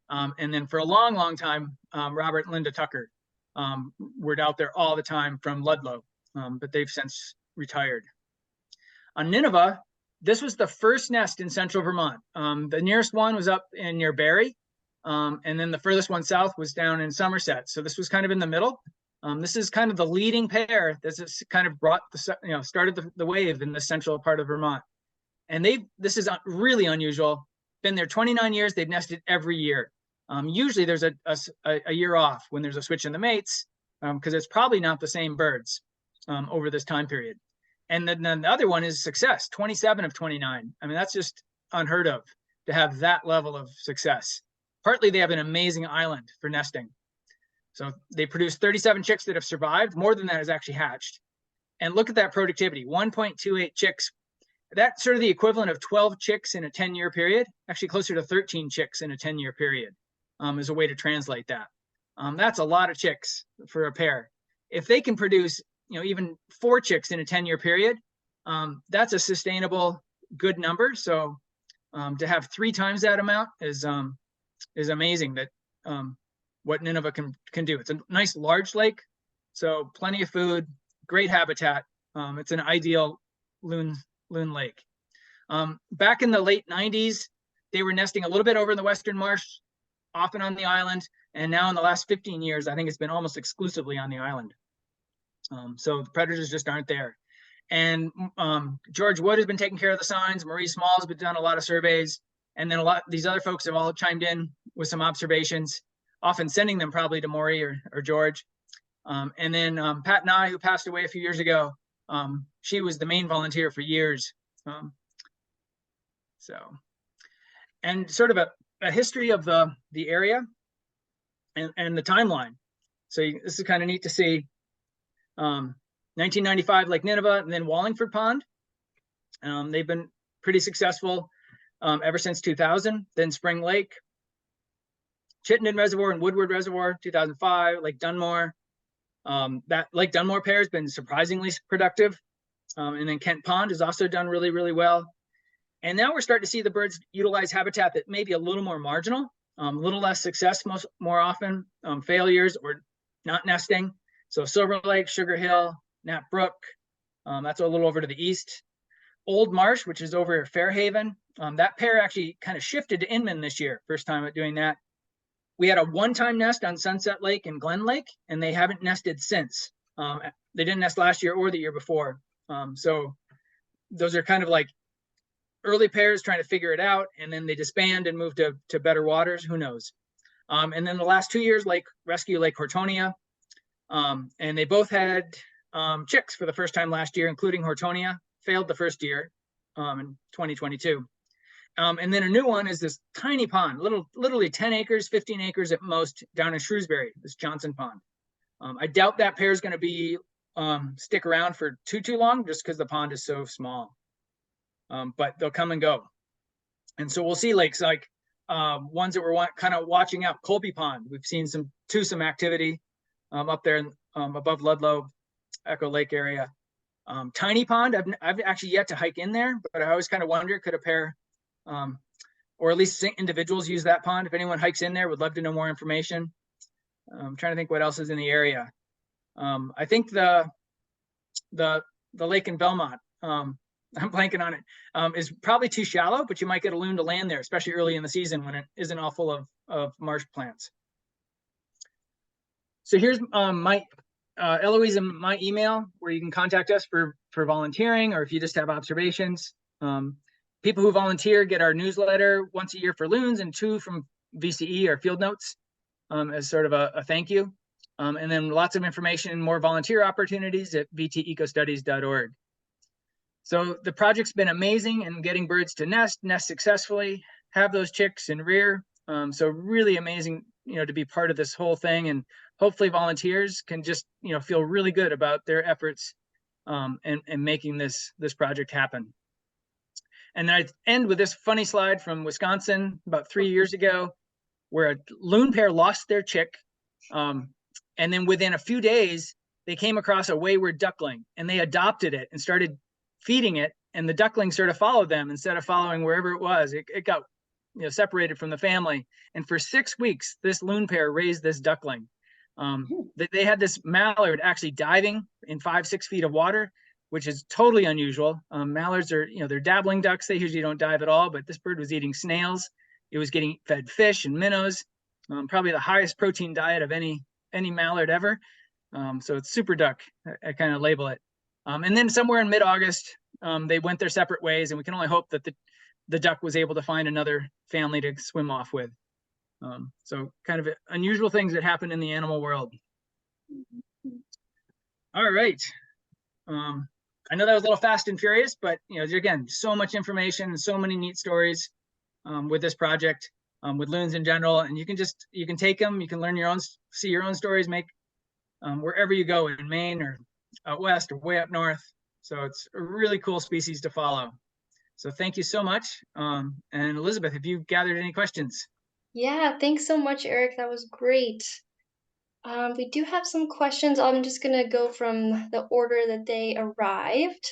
and then for a long, long time, Robert and Linda Tucker were out there all the time from Ludlow, but they've since retired. On Nineveh, this was the first nest in central Vermont. The nearest one was up near Barrie, and then the furthest one south was down in Somerset. So this was kind of in the middle. This is kind of the leading pair. This has kind of brought started the wave in the central part of Vermont. And this is really unusual. Been there 29 years. They've nested every year. Usually there's a year off when there's a switch in the mates, because it's probably not the same birds over this time period. And then the other one is success, 27 of 29. I mean, that's just unheard of to have that level of success. Partly they have an amazing island for nesting. So they produce 37 chicks that have survived. More than that has actually hatched. And look at that productivity, 1.28 chicks. That's sort of the equivalent of 12 chicks in a 10-year period, actually closer to 13 chicks in a 10-year period, is a way to translate that. That's a lot of chicks for a pair. If they can produce, even 4 chicks in a 10-year period, that's a sustainable, good number. So To have 3 times that amount is amazing. That what Nineveh can do. It's a nice large lake, so plenty of food, great habitat. It's an ideal loon lake. Back in the late 90s, they were nesting a little bit over in the Western Marsh, often on the island, and now in the last 15 years, I think it's been almost exclusively on the island. So the predators just aren't there. And George Wood has been taking care of the signs. Marie Small has been done a lot of surveys, and then these other folks have all chimed in with some observations, often sending them probably to Maury or George. And then Pat Nye, who passed away a few years ago, she was the main volunteer for years. And sort of a history of the area and the timeline. So this is kind of neat to see. 1995, Lake Nineveh, and then Wallingford Pond. They've been pretty successful ever since 2000. Then Spring Lake, Chittenden Reservoir and Woodward Reservoir, 2005. Lake Dunmore. That Lake Dunmore pair has been surprisingly productive. And then Kent Pond has also done really, really well. And now we're starting to see the birds utilize habitat that may be a little more marginal, a little less success more often, failures or not nesting. So Silver Lake, Sugar Hill, Knapp Brook, that's a little over to the east. Old Marsh, which is over at Fairhaven, that pair actually kind of shifted to Inman this year, first time at doing that. We had a one-time nest on Sunset Lake and Glen Lake, and they haven't nested since. They didn't nest last year or the year before. So those are kind of like early pairs trying to figure it out, and then they disband and move to better waters. Who knows? And then the last 2 years, Rescue Lake Hortonia, and they both had chicks for the first time last year, including Hortonia, failed the first year in 2022. And then a new one is this tiny pond, literally 10 acres, 15 acres at most, down in Shrewsbury, this Johnson Pond. I doubt that pair is going to be stick around for too long, just because the pond is so small. But they'll come and go. And so we'll see lakes like ones that we're kind of watching out. Colby Pond, we've seen some activity up there above Ludlow, Echo Lake area. Tiny Pond, I've actually yet to hike in there, but I always kind of wonder, could a pair or at least individuals use that pond? If anyone hikes in there, would love to know more information. I'm trying to think what else is in the area. I think the lake in Belmont, I'm blanking on it, is probably too shallow, but you might get a loon to land there, especially early in the season when it isn't all full of marsh plants. So here's my Eloise and my email, where you can contact us for volunteering, or if you just have observations. People who volunteer get our newsletter once a year for loons, and 2 from VCE or field notes as sort of a thank you. And then lots of information and more volunteer opportunities at vtecostudies.org. So the project's been amazing in getting birds to nest successfully, have those chicks and rear. So really amazing, to be part of this whole thing, and hopefully volunteers can just, feel really good about their efforts and making this project happen. And then I end with this funny slide from Wisconsin about 3 years ago, where a loon pair lost their chick. And then within a few days, they came across a wayward duckling, and they adopted it and started feeding it. And the duckling sort of followed them instead of following wherever it was. It got separated from the family. And for 6 weeks, this loon pair raised this duckling. They had this mallard actually diving in 5-6 feet of water, which is totally unusual. Mallards are, they're dabbling ducks. They usually don't dive at all, but this bird was eating snails. It was getting fed fish and minnows, probably the highest protein diet of any mallard ever. So it's super duck, I kind of label it. And then somewhere in mid-August, they went their separate ways, and we can only hope that the duck was able to find another family to swim off with. So kind of unusual things that happen in the animal world. All right. I know that was a little fast and furious, but again, so much information and so many neat stories with this project, with loons in general. And you can take them, you can learn see your own stories, make wherever you go in Maine or out west or way up north. So it's a really cool species to follow. So thank you so much. And Elizabeth, have you gathered any questions? Yeah, thanks so much, Eric. That was great. We do have some questions. I'm just going to go from the order that they arrived.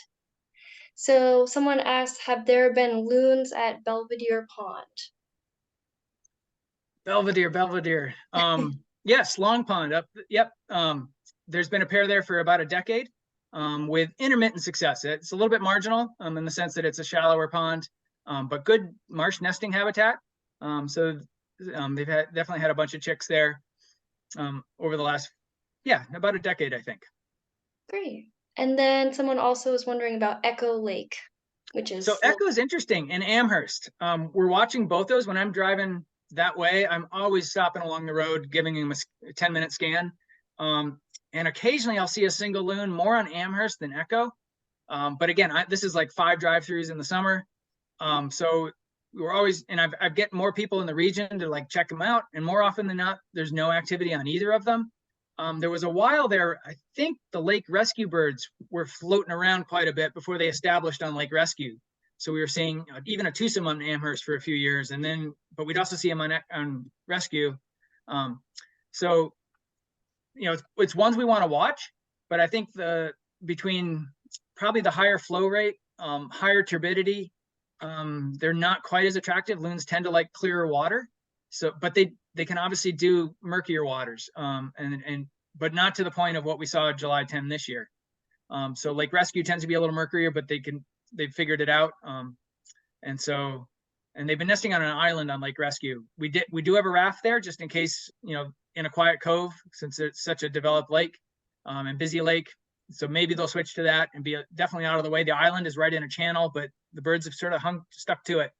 So someone asked, have there been loons at Belvedere Pond? Belvedere. Yes, Long Pond up. Yep. There's been a pair there for about a decade, with intermittent success. It's a little bit marginal, in the sense that it's a shallower pond, but good marsh nesting habitat. So they've definitely had a bunch of chicks there, over the last, about a decade, I think. Great. And then someone also was wondering about Echo Lake, which So is Echo is interesting, and Amherst. We're watching both those. When I'm driving that way, I'm always stopping along the road, giving them a 10-minute scan. And occasionally I'll see a single loon, more on Amherst than Echo. But again, this is like 5 drive-throughs in the summer. So we're always, and I get more people in the region to like check them out. And more often than not, there's no activity on either of them. There was a while there, I think the lake rescue birds were floating around quite a bit before they established on Lake Rescue. So we were seeing even a twosome on Amherst for a few years, and then, but we'd also see them on Rescue. So, it's ones we want to watch, but I think between probably the higher flow rate, higher turbidity, they're not quite as attractive. Loons tend to like clearer water. So, but they can obviously do murkier waters, but not to the point of what we saw July 10 this year. So Lake Rescue tends to be a little murkier, but they've figured it out. And they've been nesting on an island on Lake Rescue. We do have a raft there just in case, in a quiet cove, since it's such a developed lake, and busy lake. So maybe they'll switch to that and be definitely out of the way. The island is right in a channel, but the birds have sort of stuck to it.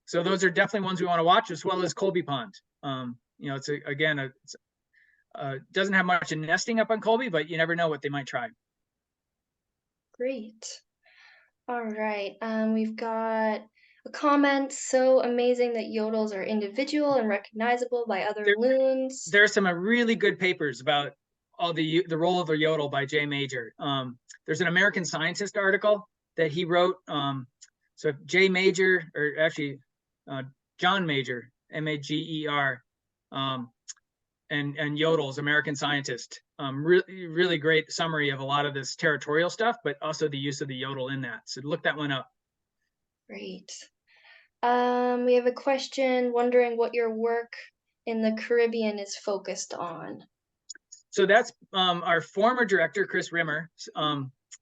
So those are definitely ones we want to watch, as well as Colby Pond. It's doesn't have much in nesting up on Colby, but you never know what they might try. great. All right. We've got a comment. So amazing that yodels are individual and recognizable by other loons. There are some really good papers about all the role of the yodel by Jay Major. There's an American Scientist article that he wrote. So Jay Major, or actually John Major, Mager, and yodels, American Scientist. Really great summary of a lot of this territorial stuff, but also the use of the yodel in that. So look that one up. Great. We have a question wondering what your work in the Caribbean is focused on. So that's our former director, Chris Rimmer,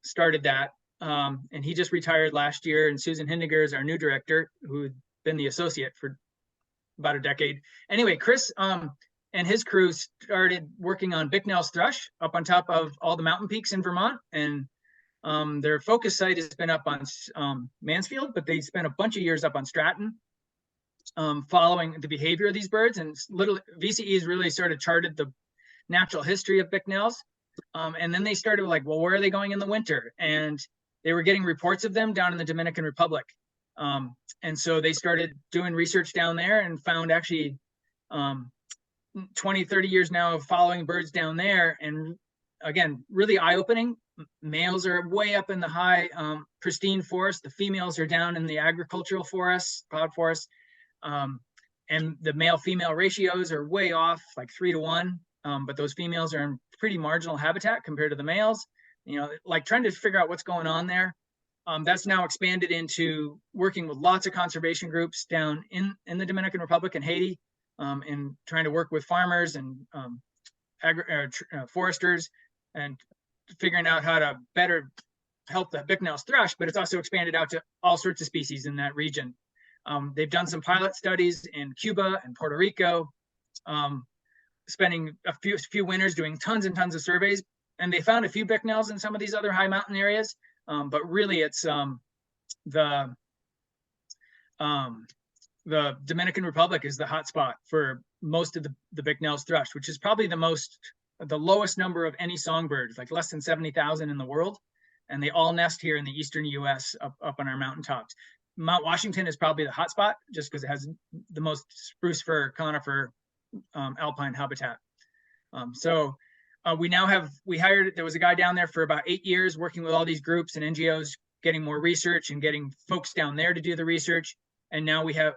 started that. And he just retired last year. And Susan Hindiger is our new director, who'd been the associate for about a decade. Anyway, Chris and his crew started working on Bicknell's thrush up on top of all the mountain peaks in Vermont. And their focus site has been up on Mansfield, but they spent a bunch of years up on Stratton, following the behavior of these birds. And VCE's really sort of charted the natural history of Bicknells. And then they started like, well, where are they going in the winter? And they were getting reports of them down in the Dominican Republic. And so they started doing research down there and found actually 20, 30 years now of following birds down there. And again, really eye-opening. Males are way up in the high pristine forest. The females are down in the agricultural forests, cloud forests. And the male-female ratios are way off, like 3 to 1. But those females are in pretty marginal habitat compared to the males. Like trying to figure out what's going on there. That's now expanded into working with lots of conservation groups down in the Dominican Republic and Haiti, and trying to work with farmers and foresters, and figuring out how to better help the Bicknell's thrush. But it's also expanded out to all sorts of species in that region. They've done some pilot studies in Cuba and Puerto Rico, spending a few winters doing tons and tons of surveys. And they found a few Bicknells in some of these other high mountain areas. But really it's the Dominican Republic is the hotspot for most of the Bicknell's thrush, which is probably the lowest number of any songbird, like less than 70,000 in the world. And they all nest here in the eastern US up on our mountaintops. Mount Washington is probably the hotspot just because it has the most spruce fir, conifer, alpine habitat. There was a guy down there for about 8 years working with all these groups and NGOs, getting more research and getting folks down there to do the research. And now we have,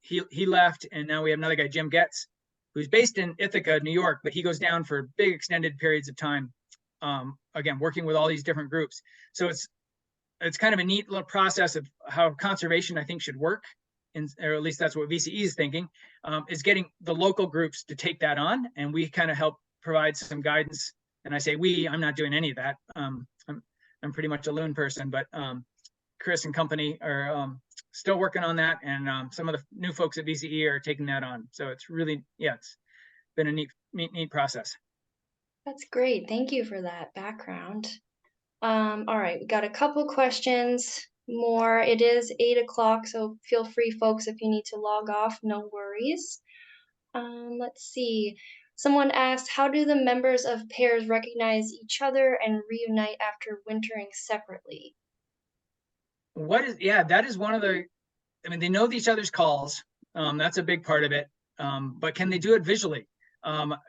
he left, and now we have another guy, Jim Getz, who's based in Ithaca, New York, but he goes down for big extended periods of time, again, working with all these different groups. So it's kind of a neat little process of how conservation, I think, should work, or at least that's what VCE is thinking, is getting the local groups to take that on, and we kind of help provide some guidance. And I say we, I'm not doing any of that. I'm pretty much a loon person, but Chris and company are still working on that, and some of the new folks at VCE are taking that on. So it's really, yeah, it's been a neat process. That's great. Thank you for that background. All right, we got a couple questions more. It is 8 o'clock, so feel free, folks, if you need to log off, no worries. Let's see. Someone asked, how do the members of pairs recognize each other and reunite after wintering separately? Yeah, that is one of the, I mean, they know each other's calls. That's a big part of it. But can they do it visually?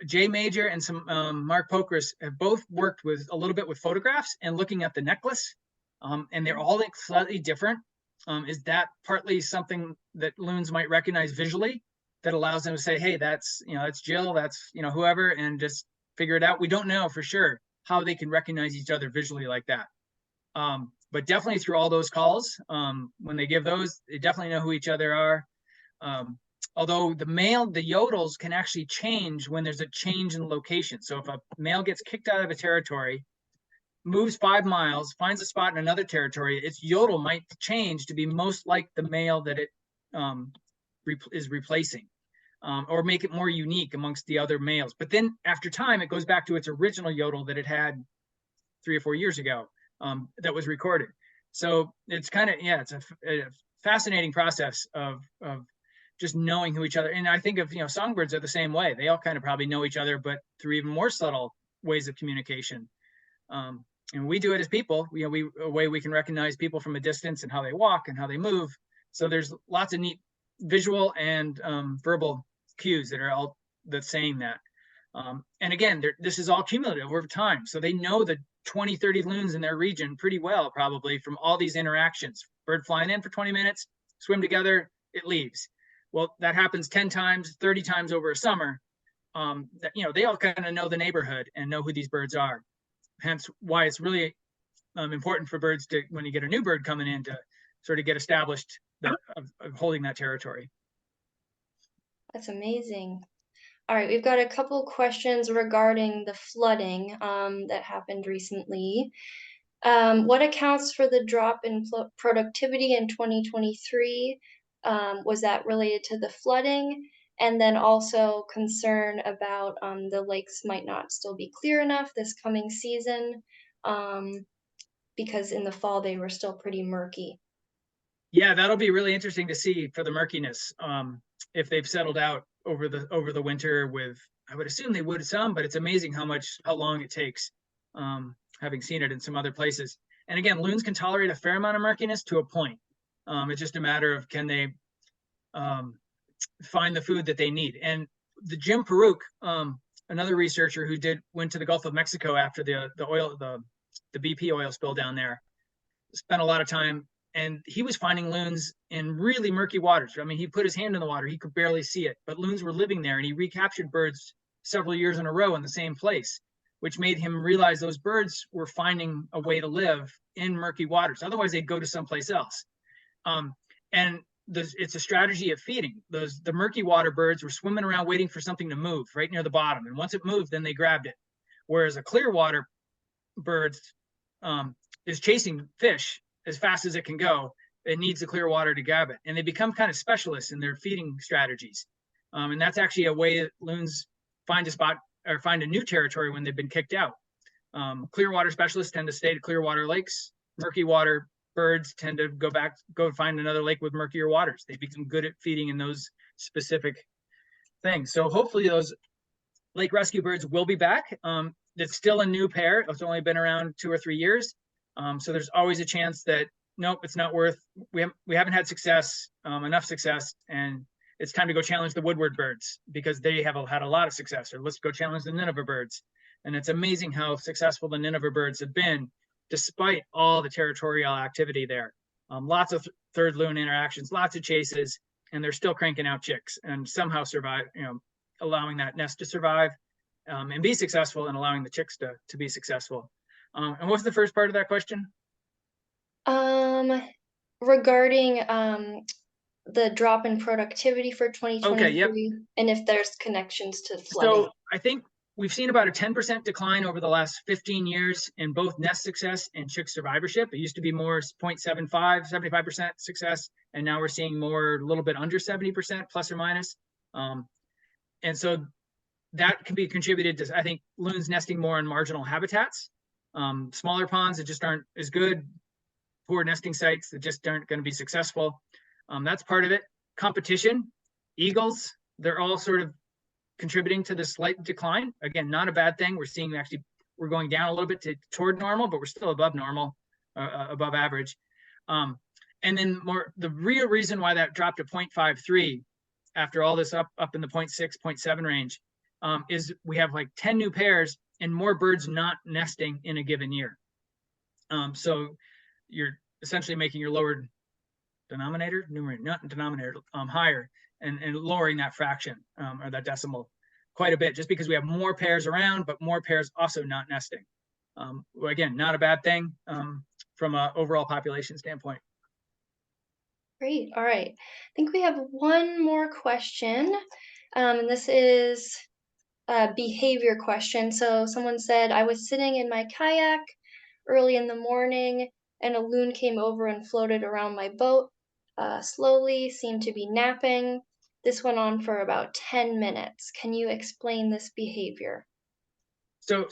Jay Major and some Mark Pokris have both worked with a little bit with photographs and looking at the necklace, and they're all like slightly different. Is that partly something that loons might recognize visually that allows them to say, hey, that's, you know, that's Jill, that's, you know, whoever, and just figure it out? We don't know for sure how they can recognize each other visually like that. But definitely through all those calls, when they give those, they definitely know who each other are. Although the yodels can actually change when there's a change in location. So if a male gets kicked out of a territory, moves 5 miles, finds a spot in another territory, its yodel might change to be most like the male that it is replacing, or make it more unique amongst the other males. But then after time, it goes back to its original yodel that it had 3 or 4 years ago, that was recorded. So it's kind of, yeah, it's a fascinating process of just knowing who each other. And I think of, you know, songbirds are the same way. They all kind of probably know each other, but through even more subtle ways of communication. And we do it as people. You know, a way we can recognize people from a distance and how they walk and how they move. So there's lots of neat visual and verbal cues that are all that's saying that. And again, this is all cumulative over time. So they know the 20, 30 loons in their region pretty well, probably from all these interactions. Bird flying in for 20 minutes, swim together, it leaves. Well, that happens 10 times, 30 times over a summer. That, you know, they all kind of know the neighborhood and know who these birds are. Hence why it's really important for birds to, when you get a new bird coming in, to sort of get established of holding that territory. That's amazing. All right, we've got a couple questions regarding the flooding that happened recently. What accounts for the drop in productivity in 2023? Was that related to the flooding? And then also concern about the lakes might not still be clear enough this coming season, because in the fall they were still pretty murky. Yeah, that'll be really interesting to see for the murkiness, if they've settled out over the winter with, I would assume they would some, but it's amazing how long it takes, having seen it in some other places. And again, loons can tolerate a fair amount of murkiness to a point. It's just a matter of, can they find the food that they need. And the Jim Peruk, another researcher who went to the Gulf of Mexico after the BP oil spill down there, spent a lot of time, and he was finding loons in really murky waters. I mean, he put his hand in the water, he could barely see it, but loons were living there, and he recaptured birds several years in a row in the same place, which made him realize those birds were finding a way to live in murky waters. Otherwise, they'd go to someplace else. And it's a strategy of feeding. The murky water birds were swimming around waiting for something to move right near the bottom. And once it moved, then they grabbed it. Whereas a clear water bird is chasing fish as fast as it can go. It needs the clear water to grab it. And they become kind of specialists in their feeding strategies. And that's actually a way that loons find a spot or find a new territory when they've been kicked out. Clear water specialists tend to stay to clear water lakes. Murky water birds tend to go find another lake with murkier waters. They become good at feeding in those specific things. So hopefully those lake rescue birds will be back. It's still a new pair. It's only been around 2 or 3 years. So there's always a chance that, nope, it's not worth, we haven't had success, enough success, and it's time to go challenge the Woodward birds because they have had a lot of success. Or let's go challenge the Nineveh birds. And it's amazing how successful the Nineveh birds have been despite all the territorial activity there. Lots of third loon interactions, lots of chases, and they're still cranking out chicks and somehow survive, allowing that nest to survive and be successful, and allowing the chicks to be successful. And what's the first part of that question? Regarding the drop in productivity for Okay, yep. 2023, and if there's connections to flooding. So I think we've seen about a 10% decline over the last 15 years in both nest success and chick survivorship. It used to be more 0.75, 75% success, and now we're seeing more a little bit under 70% plus or minus. And so that can be contributed to, I think, loons nesting more in marginal habitats, smaller ponds that just aren't as good, poor nesting sites that just aren't going to be successful. That's part of it. Competition, eagles, they're all sort of contributing to the slight decline. Again, not a bad thing. We're seeing actually we're going down a little bit toward normal, but we're still above normal, above average. And then the real reason why that dropped to 0.53 after all this up in the 0.6, 0.7 range is we have like 10 new pairs and more birds not nesting in a given year. So you're essentially making your lower denominator, numerator, not denominator, higher, and lowering that fraction or that decimal quite a bit, just because we have more pairs around, but more pairs also not nesting. Again, not a bad thing from an overall population standpoint. Great. All right. I think we have one more question. And this is a behavior question. So someone said, I was sitting in my kayak early in the morning, and a loon came over and floated around my boat slowly, seemed to be napping. This went on for about 10 minutes. Can you explain this behavior? So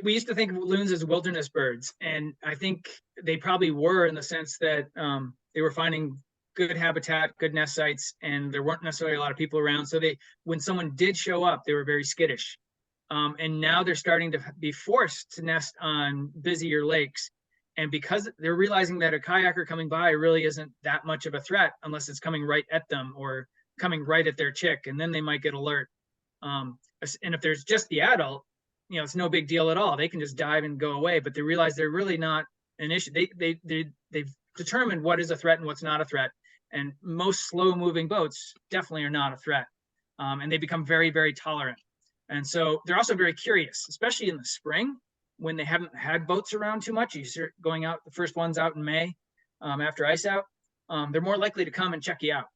we used to think of loons as wilderness birds, and I think they probably were in the sense that they were finding good habitat, good nest sites, and there weren't necessarily a lot of people around. So when someone did show up, they were very skittish. And now they're starting to be forced to nest on busier lakes. And because they're realizing that a kayaker coming by really isn't that much of a threat unless it's coming right at them or coming right at their chick, and then they might get alert. And if there's just the adult, it's no big deal at all. They can just dive and go away, but they realize they're really not an issue. They've determined what is a threat and what's not a threat. And most slow moving boats definitely are not a threat. And they become very, very tolerant. And so they're also very curious, especially in the spring when they haven't had boats around too much. You start going out, the first ones out in May after ice out, they're more likely to come and check you out.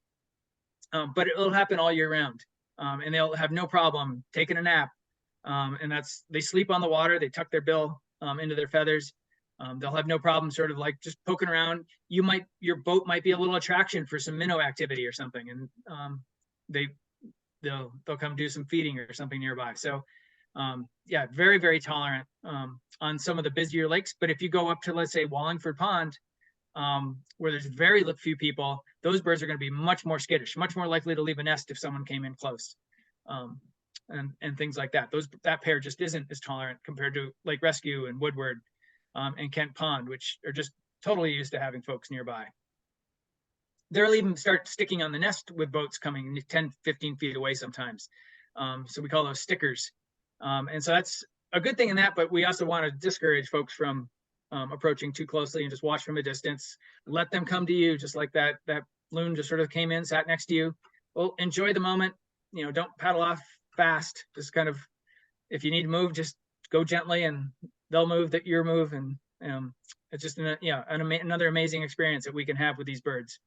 But it'll happen all year round. And they'll have no problem taking a nap. And they sleep on the water, they tuck their bill into their feathers. They'll have no problem sort of like just poking around. Your boat might be a little attraction for some minnow activity or something, and they'll come do some feeding or something nearby. So yeah, very, very tolerant on some of the busier lakes. But if you go up to, let's say, Wallingford Pond, where there's very few people, those birds are going to be much more skittish, much more likely to leave a nest if someone came in close. And things like that. That pair just isn't as tolerant compared to Lake Rescue and Woodward and Kent Pond, which are just totally used to having folks nearby. They'll even start sticking on the nest with boats coming 10, 15 feet away sometimes. So we call those stickers. And so that's a good thing in that, but we also want to discourage folks from approaching too closely and just watch from a distance. Let them come to you, just like that loon just sort of came in, sat next to you. Well, enjoy the moment. Don't paddle off fast. Just kind of, if you need to move, just go gently, and they'll move that your move, and it's just another amazing experience that we can have with these birds.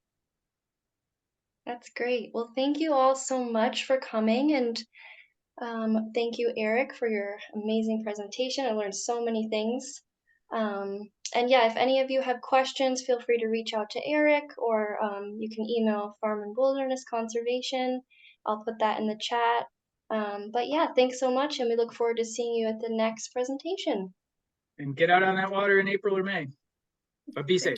That's great. Well, thank you all so much for coming, and thank you, Eric, for your amazing presentation. I learned so many things. And yeah, if any of you have questions, feel free to reach out to Eric, or you can email Farm and Wilderness Conservation. I'll put that in the chat. But yeah, thanks so much, and we look forward to seeing you at the next presentation. And get out on that water in April or May. But be safe.